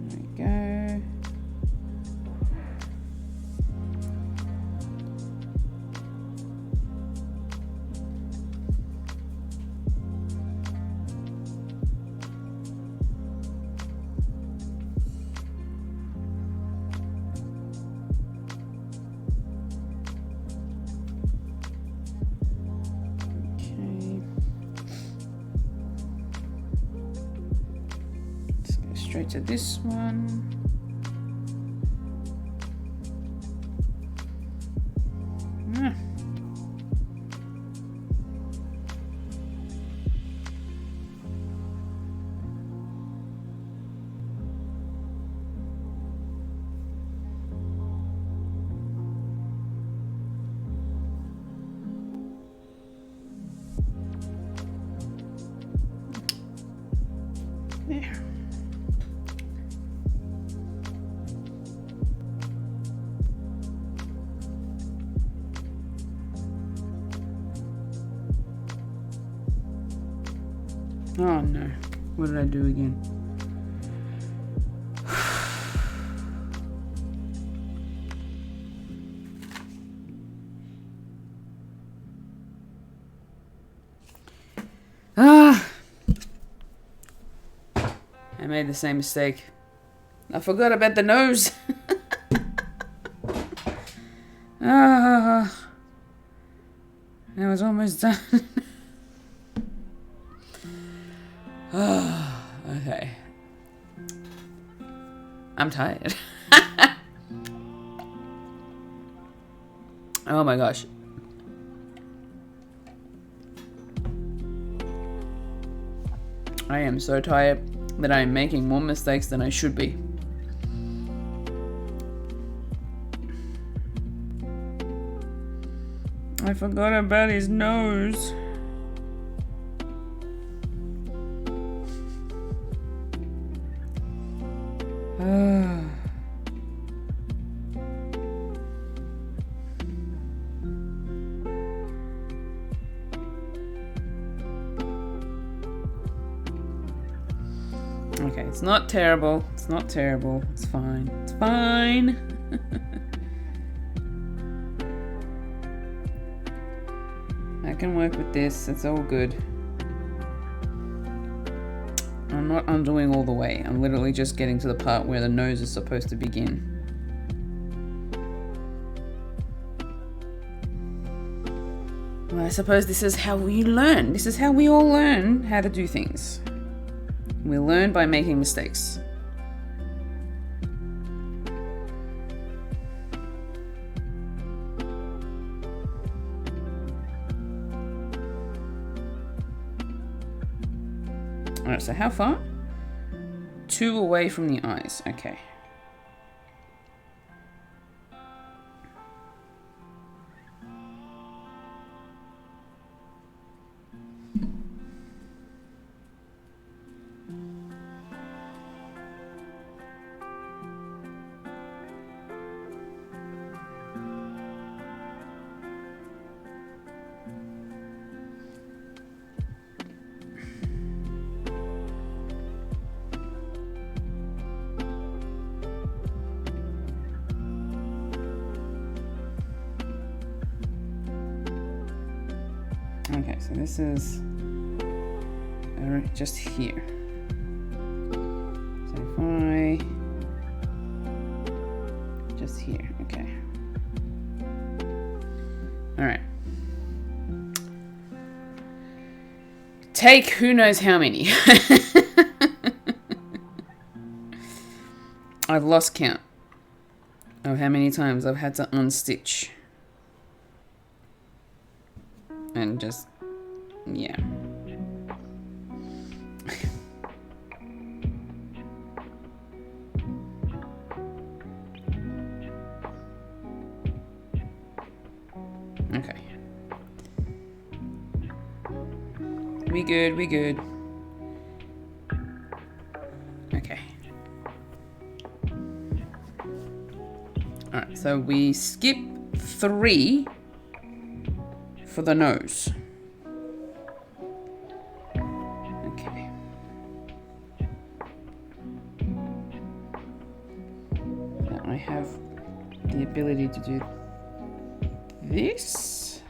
[SPEAKER 1] There we go. Straight to this one. There. Oh no, what did I do again? I made the same mistake. I forgot about the nose. I was almost done. Okay. I'm tired. Oh my gosh. I am so tired that I am making more mistakes than I should be. I forgot about his nose. Okay, it's not terrible. It's not terrible. It's fine. It's fine. I can work with this. It's all good. I'm not undoing all the way. I'm literally just getting to the part where the nose is supposed to begin. Well, I suppose this is how we learn. This is how we all learn how to do things. We learn by making mistakes. Alright, so how far? 2 away from the eyes. Okay. Okay, so this is just here. So if I just here, okay. All right. Take who knows how many. I've lost count of how many times I've had to unstitch. And just, yeah. Okay. We good, we good. Okay. Alright, so we skip 3 for the nose. Okay. Now I have the ability to do this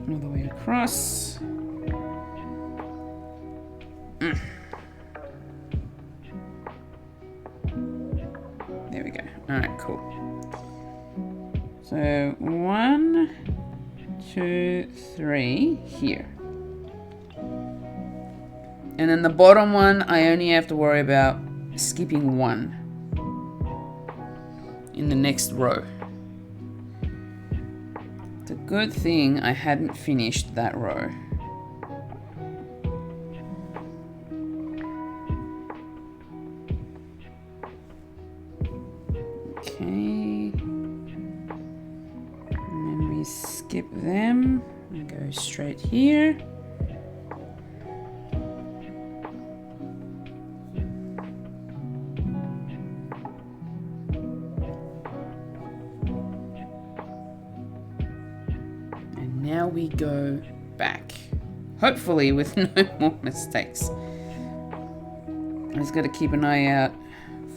[SPEAKER 1] all the way across. There we go. All right, cool. So 1, 2, 3 here. And then the bottom one, I only have to worry about skipping 1 in the next row. It's a good thing I hadn't finished that row. Okay. And then we skip them and go straight here. Now we go back, hopefully with no more mistakes. I just got to keep an eye out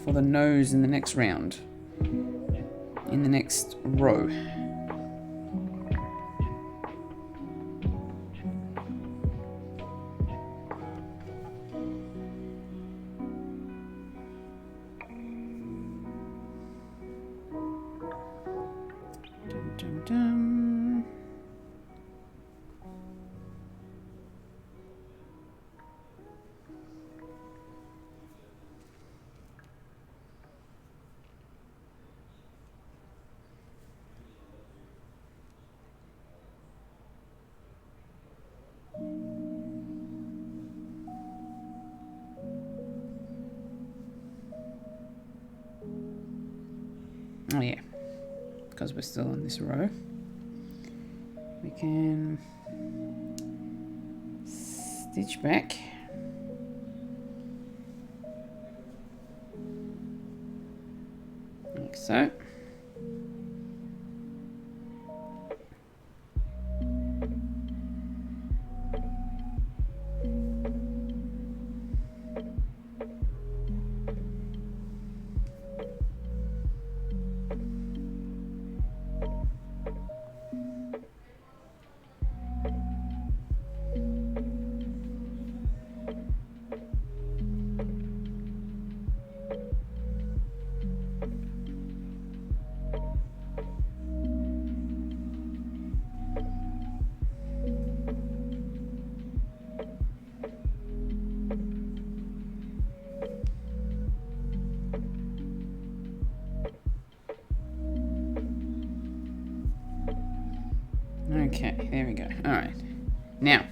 [SPEAKER 1] for the nose in the next round, in the next row. Dum, dum, dum. Oh yeah, because we're still on this row, we can stitch back. Like so. Okay, there we go. Alright. Now,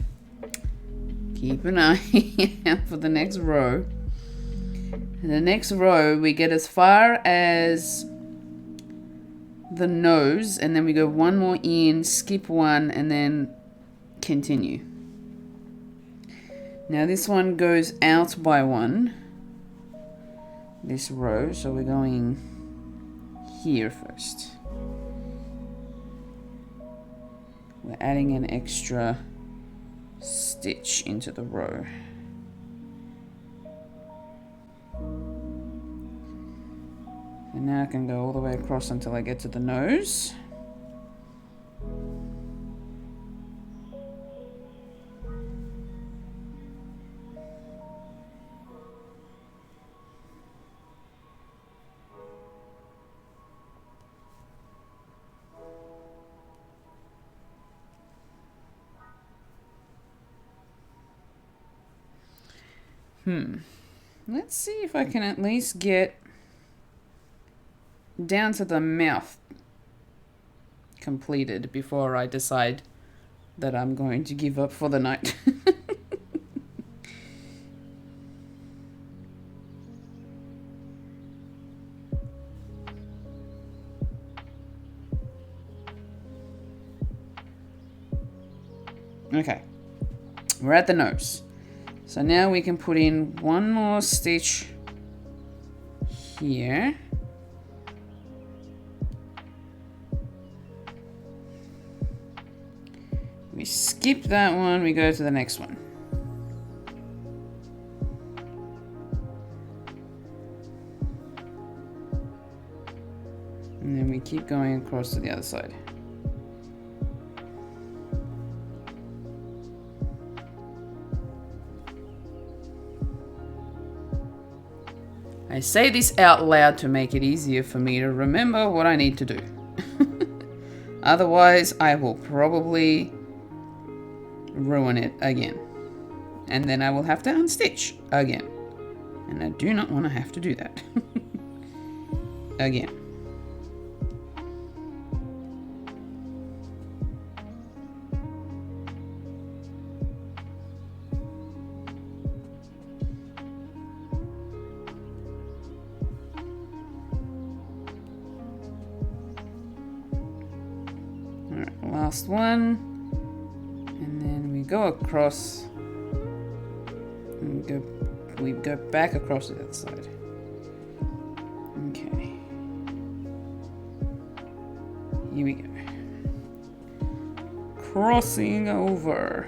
[SPEAKER 1] keep an eye out for the next row. In the next row, we get as far as the nose, and then we go one more in, skip one, and then continue. Now this one goes out by one, this row, so we're going here first. We're adding an extra stitch into the row. And now I can go all the way across until I get to the nose. Let's see if I can at least get down to the mouth completed before I decide that I'm going to give up for the night. Okay, we're at the nose. So now we can put in one more stitch here. We skip that one, we go to the next one. And then we keep going across to the other side. I say this out loud to make it easier for me to remember what I need to do. Otherwise, I will probably ruin it again. And then I will have to unstitch again. And I do not want to have to do that. Again. Last one, and then we go across, and we go back across to the other side. Okay, here we go. Crossing over.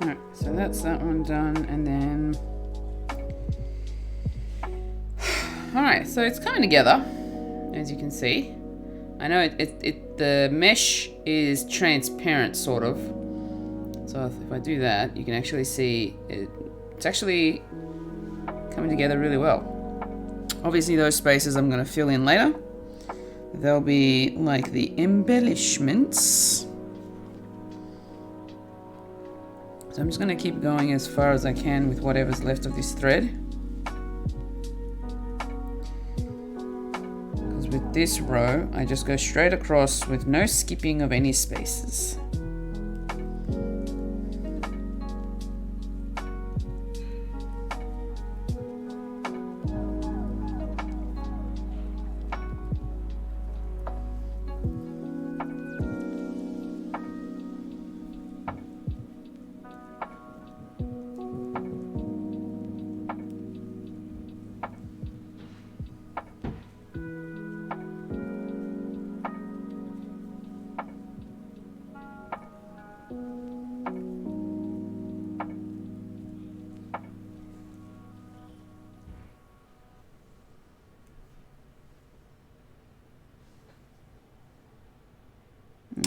[SPEAKER 1] Alright, so that's that one done, and then... Alright, so it's coming together, as you can see. I know the mesh is transparent, sort of. So if I do that, you can actually see it's actually coming together really well. Obviously those spaces I'm going to fill in later. They'll be like the embellishments. So I'm just going to keep going as far as I can with whatever's left of this thread. Because with this row, I just go straight across with no skipping of any spaces.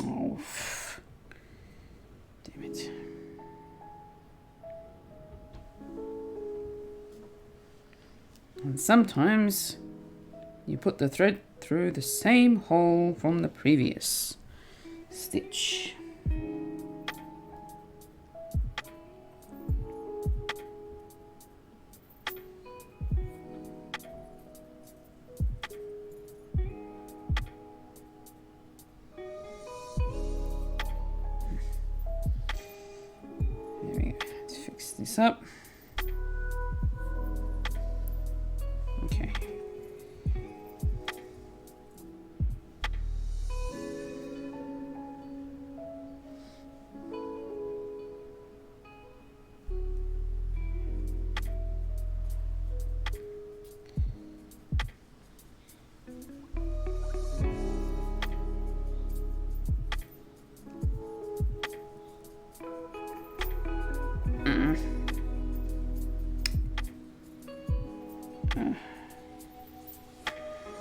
[SPEAKER 1] Oh, damn it. And sometimes you put the thread through the same hole from the previous stitch. This up. Okay.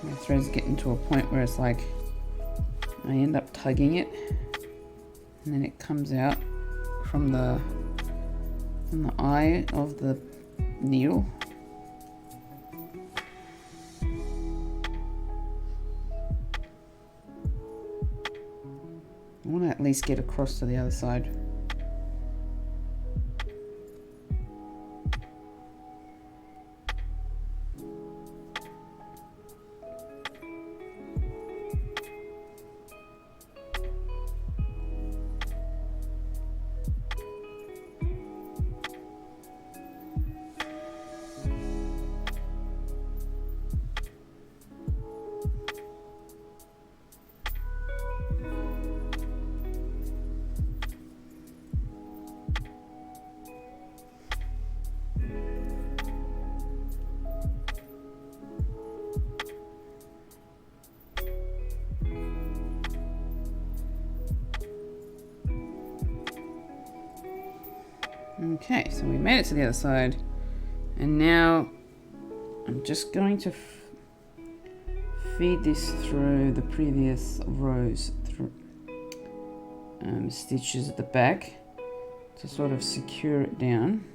[SPEAKER 1] My thread's getting to a point where it's like I end up tugging it and then it comes out from the eye of the needle. I want to at least get across to the other side. Okay, so we made it to the other side, and now I'm just going to feed this through the previous rows through stitches at the back to sort of secure it down.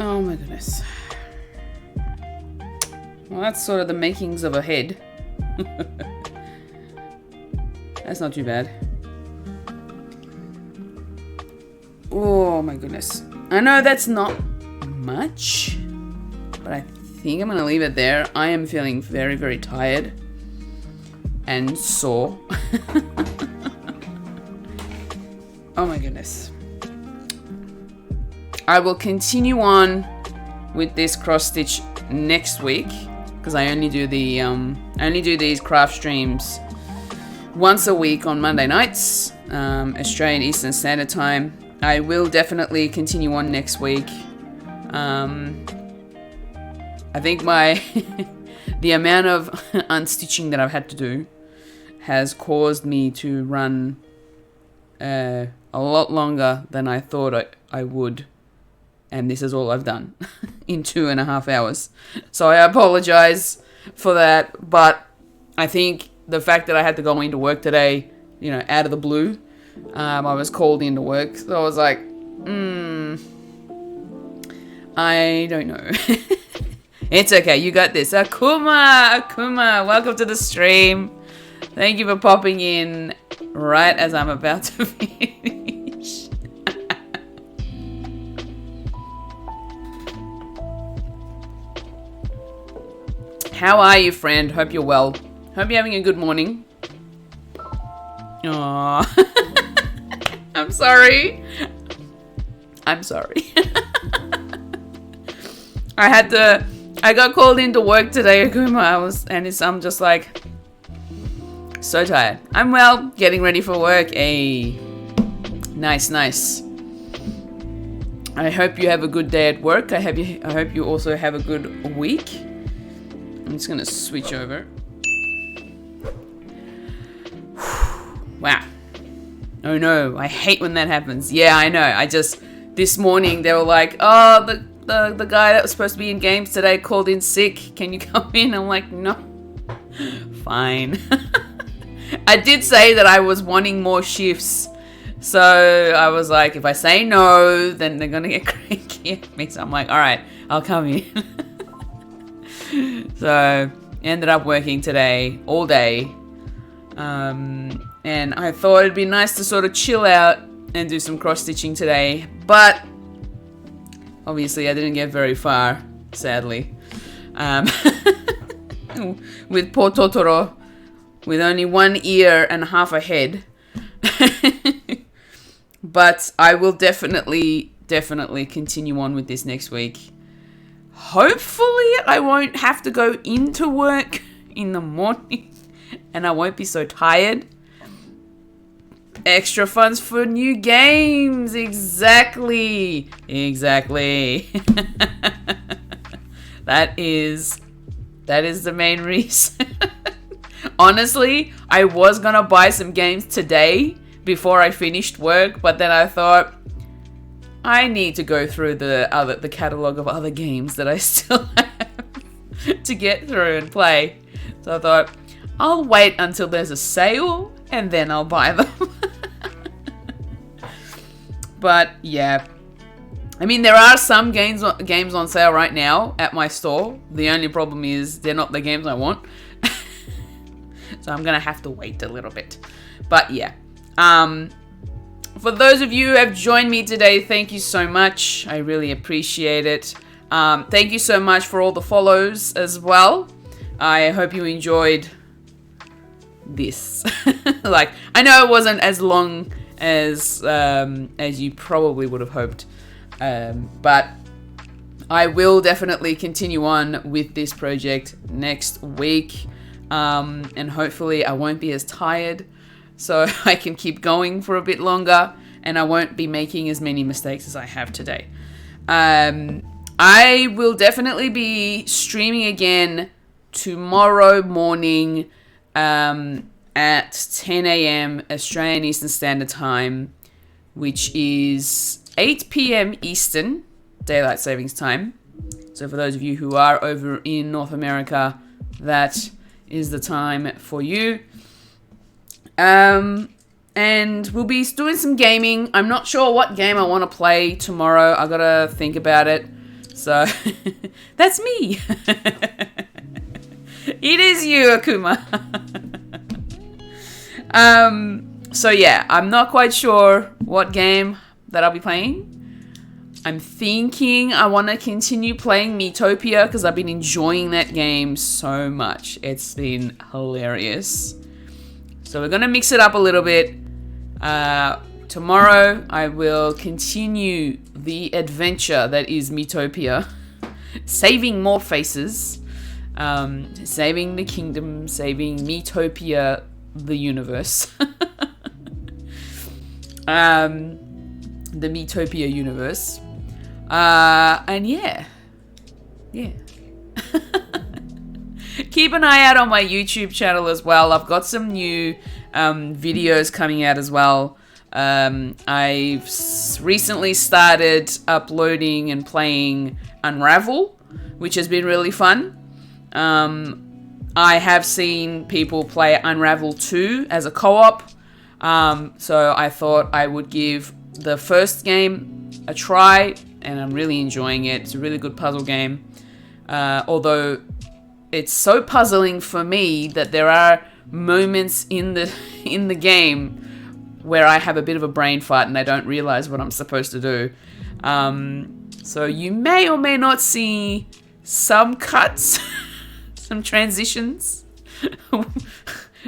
[SPEAKER 1] Oh my goodness. Well, that's sort of the makings of a head. That's not too bad. Oh my goodness. I know that's not much, but I think I'm gonna leave it there. I am feeling very, very tired and sore. Oh my goodness. I will continue on with this cross stitch next week because I only do these craft streams once a week on Monday nights, Australian Eastern Standard Time. I will definitely continue on next week. I think the amount of unstitching that I've had to do has caused me to run a lot longer than I thought I would. And this is all I've done in 2.5 hours. So I apologize for that. But I think the fact that I had to go into work today, you know, out of the blue, I was called into work. So I was like, I don't know. It's okay. You got this. Akuma, welcome to the stream. Thank you for popping in right as I'm about to finish. How are you, friend? Hope you're well. Hope you're having a good morning. Aww. I'm sorry. I got called into work today, Akuma. I'm just like, so tired. I'm well, getting ready for work. Nice. I hope you have a good day at work. I hope you also have a good week. I'm just gonna switch over. Wow. Oh no, I hate when that happens. Yeah, I know. This morning they were like, oh, the guy that was supposed to be in games today called in sick. Can you come in? I'm like, no. Fine. I did say that I was wanting more shifts. So I was like, if I say no, then they're going to get cranky at me. So I'm like, all right, I'll come in. So ended up working today all day. And I thought it'd be nice to sort of chill out and do some cross stitching today. But obviously I didn't get very far, sadly. With poor Totoro, with only 1 ear and half a head. But I will definitely continue on with this next week. Hopefully I won't have to go into work in the morning and I won't be so tired. Extra funds for new games. Exactly. That is the main reason. Honestly, I was gonna buy some games today before I finished work, but then I thought I need to go through the catalog of other games that I still have to get through and play. So I thought I'll wait until there's a sale and then I'll buy them. But yeah, I mean, there are some games on sale right now at my store. The only problem is they're not the games I want. So I'm gonna have to wait a little bit. But yeah, for those of you who have joined me today, thank you so much. I really appreciate it. Thank you so much for all the follows as well. I hope you enjoyed this. Like, I know it wasn't as long as you probably would have hoped, but I will definitely continue on with this project next week, and hopefully I won't be as tired, so I can keep going for a bit longer, and I won't be making as many mistakes as I have today. I will definitely be streaming again tomorrow morning at 10 a.m. Australian Eastern Standard Time, which is 8 p.m. Eastern Daylight Savings Time. So for those of you who are over in North America, that is the time for you. And we'll be doing some gaming. I'm not sure what game I want to play tomorrow. I gotta think about it. So that's me. It is you, Akuma. So yeah, I'm not quite sure what game that I'll be playing. I'm thinking I want to continue playing Miitopia because I've been enjoying that game so much. It's been hilarious. So we're going to mix it up a little bit. Tomorrow I will continue the adventure that is Miitopia. Saving more faces. Saving the kingdom. Saving Miitopia, the universe. The Miitopia universe. And yeah. Keep an eye out on my YouTube channel as well. I've got some new videos coming out as well. I've recently started uploading and playing Unravel, which has been really fun. I have seen people play Unravel 2 as a co-op. So I thought I would give the first game a try, and I'm really enjoying it. It's a really good puzzle game. Although it's so puzzling for me that there are moments in the game where I have a bit of a brain fart and I don't realize what I'm supposed to do. So you may or may not see some cuts, some transitions,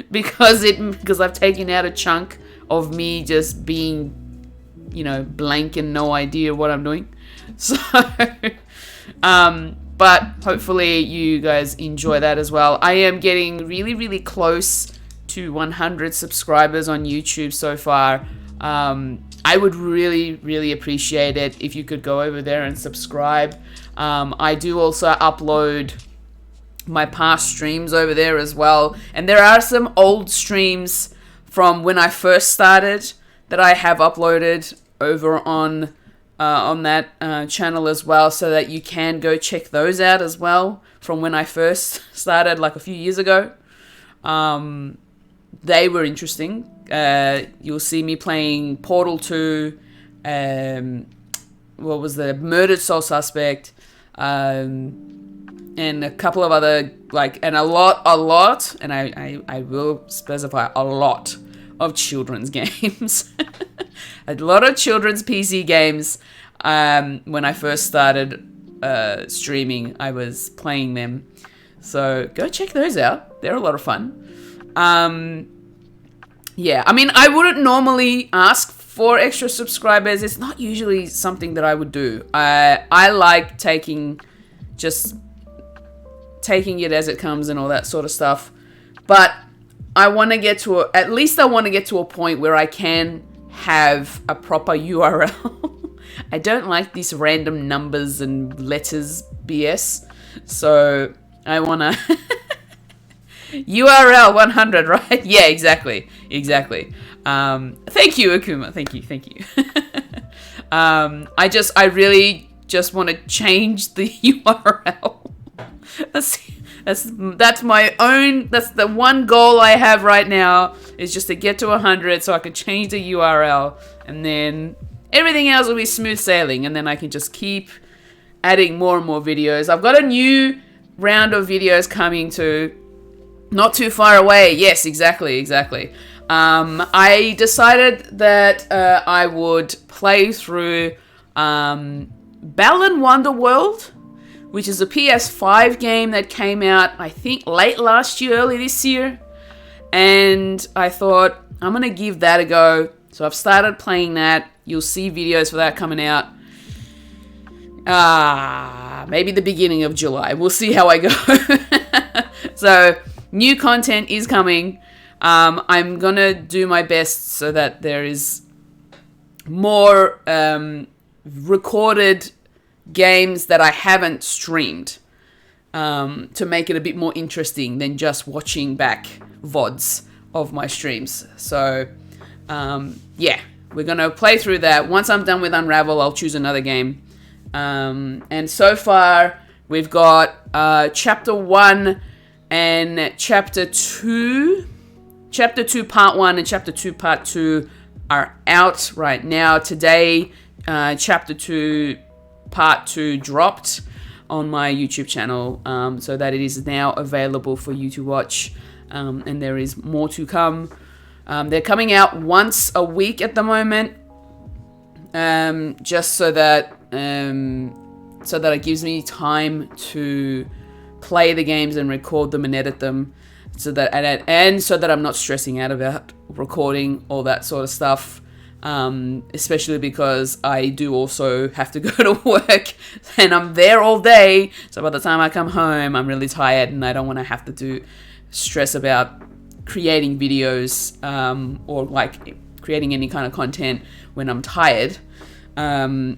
[SPEAKER 1] because I've taken out a chunk of me just being, blank and no idea what I'm doing. So, but hopefully you guys enjoy that as well. I am getting really, really close to 100 subscribers on YouTube so far. I would really, really appreciate it if you could go over there and subscribe. I do also upload my past streams over there as well. And there are some old streams from when I first started that I have uploaded over on that channel as well, so that you can go check those out as well from when I first started, like a few years ago. They were interesting. You'll see me playing Portal 2, what was the Murdered Soul Suspect, and a couple of other, and a lot, and I will specify a lot of children's games. A lot of children's PC games. When I first started streaming, I was playing them. So go check those out. They're a lot of fun. Yeah, I mean, I wouldn't normally ask for extra subscribers. It's not usually something that I would do. I like taking it as it comes and all that sort of stuff. But I want to get to a point where I can have a proper URL. I don't like these random numbers and letters BS. So I want to URL 100, right? Yeah, exactly. Thank you, Akuma. Thank you. I really just want to change the URL. That's my own. That's the one goal I have right now, is just to get to 100 so I can change the URL, and then everything else will be smooth sailing, and then I can just keep adding more and more videos. I've got a new round of videos coming to not too far away. Yes, exactly. I decided that I would play through Balan Wonderworld, which is a PS5 game that came out, I think, late last year, early this year. And I thought, I'm going to give that a go. So I've started playing that. You'll see videos for that coming out. Maybe the beginning of July. We'll see how I go. So, new content is coming. I'm going to do my best so that there is more recorded games that I haven't streamed, to make it a bit more interesting than just watching back VODs of my streams. So, yeah, we're going to play through that. Once I'm done with Unravel, I'll choose another game. And so far, we've got Chapter 1 and Chapter 2. Chapter 2 Part 1 and Chapter 2 Part 2 are out right now. Today, Chapter 2 part 2 dropped on my YouTube channel, so that it is now available for you to watch, and there is more to come. They're coming out once a week at the moment, just so that it gives me time to play the games and record them and edit them, so that I'm not stressing out about recording all that sort of stuff. Especially because I do also have to go to work and I'm there all day. So by the time I come home, I'm really tired and I don't want to have to stress about creating videos, or like creating any kind of content when I'm tired.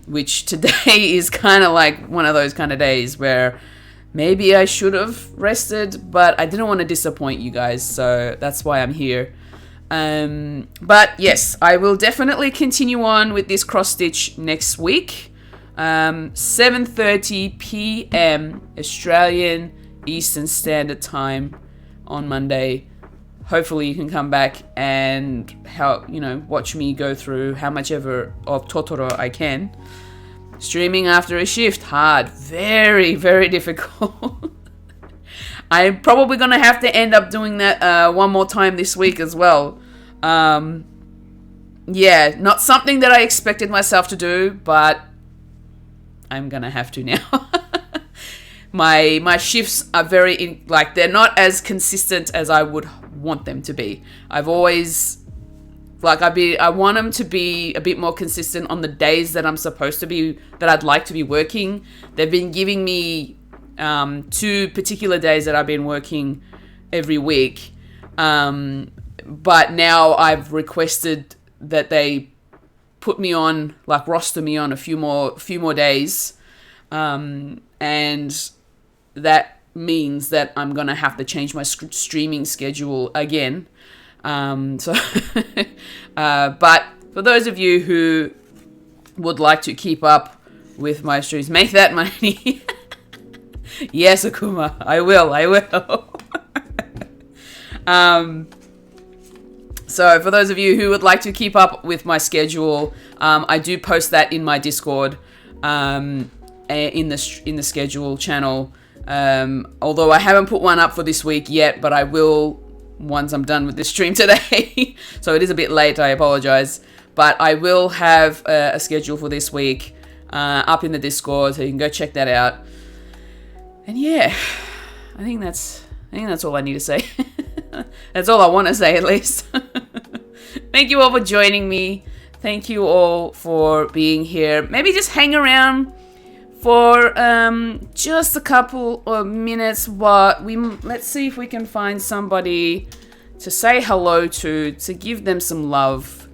[SPEAKER 1] Which today is kind of like one of those kind of days where maybe I should have rested, but I didn't want to disappoint you guys. So that's why I'm here. But yes, I will definitely continue on with this cross stitch next week. 7:30 p.m. Australian Eastern Standard Time on Monday. Hopefully you can come back and watch me go through how much ever of Totoro I can. Streaming after a shift, hard, very, very difficult. I'm probably gonna have to end up doing that one more time this week as well. Yeah, not something that I expected myself to do, but I'm gonna have to now. My shifts are they're not as consistent as I would want them to be. I've always I want them to be a bit more consistent on the days that I'm supposed to be, that I'd like to be working. They've been giving me 2 particular days that I've been working every week. But now I've requested that they put me on, roster me on a few more days. And that means that I'm going to have to change my streaming schedule again. But for those of you who would like to keep up with my streams, make that money. Yes, Akuma, I will. So for those of you who would like to keep up with my schedule, I do post that in my Discord, in the schedule channel. Although I haven't put one up for this week yet, but I will once I'm done with this stream today. So it is a bit late, I apologize. But I will have a schedule for this week up in the Discord, so you can go check that out. And yeah, I think that's all I need to say. That's all I want to say, at least. Thank you all for joining me. Thank you all for being here. Maybe just hang around for just a couple of minutes while let's see if we can find somebody to say hello to give them some love.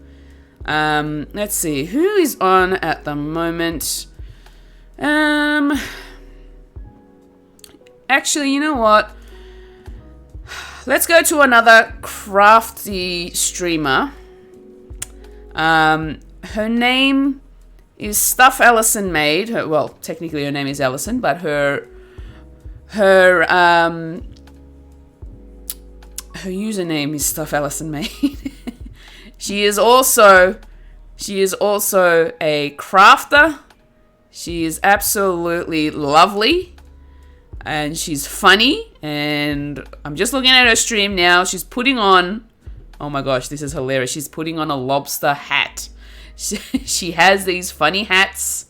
[SPEAKER 1] Let's see who is on at the moment. Actually, you know what? Let's go to another crafty streamer. Her name is Stuff Allison Made. Well, technically her name is Allison, but her username is Stuff Allison Made. She is also a crafter. She is absolutely lovely. And she's funny, and I'm just looking at her stream now. She's putting on, oh my gosh, this is hilarious. She's putting on a lobster hat. She has these funny hats,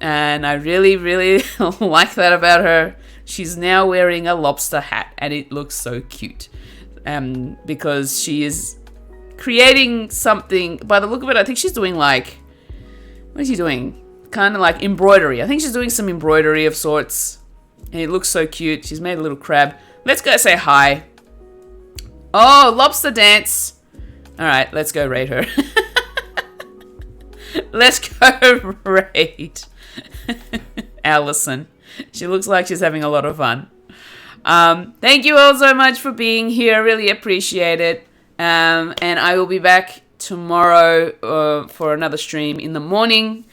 [SPEAKER 1] and I really, really like that about her. She's now wearing a lobster hat, and it looks so cute. Because she is creating something, by the look of it, I think she's doing what is she doing? Kind of like embroidery. I think she's doing some embroidery of sorts. And it looks so cute. She's made a little crab. Let's go say hi. Oh, lobster dance. All right, let's go raid her. Let's go raid Allison. She looks like she's having a lot of fun. Thank you all so much for being here. Really appreciate it. And I will be back tomorrow for another stream in the morning.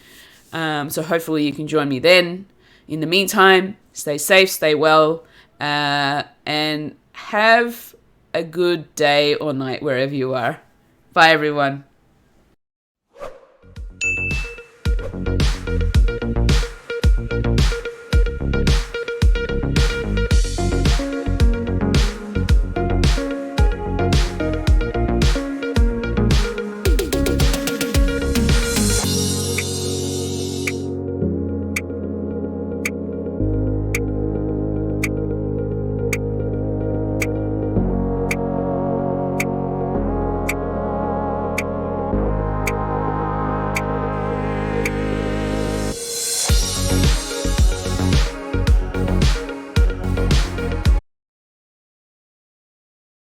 [SPEAKER 1] So hopefully you can join me then. In the meantime, stay safe, stay well, and have a good day or night wherever you are. Bye, everyone.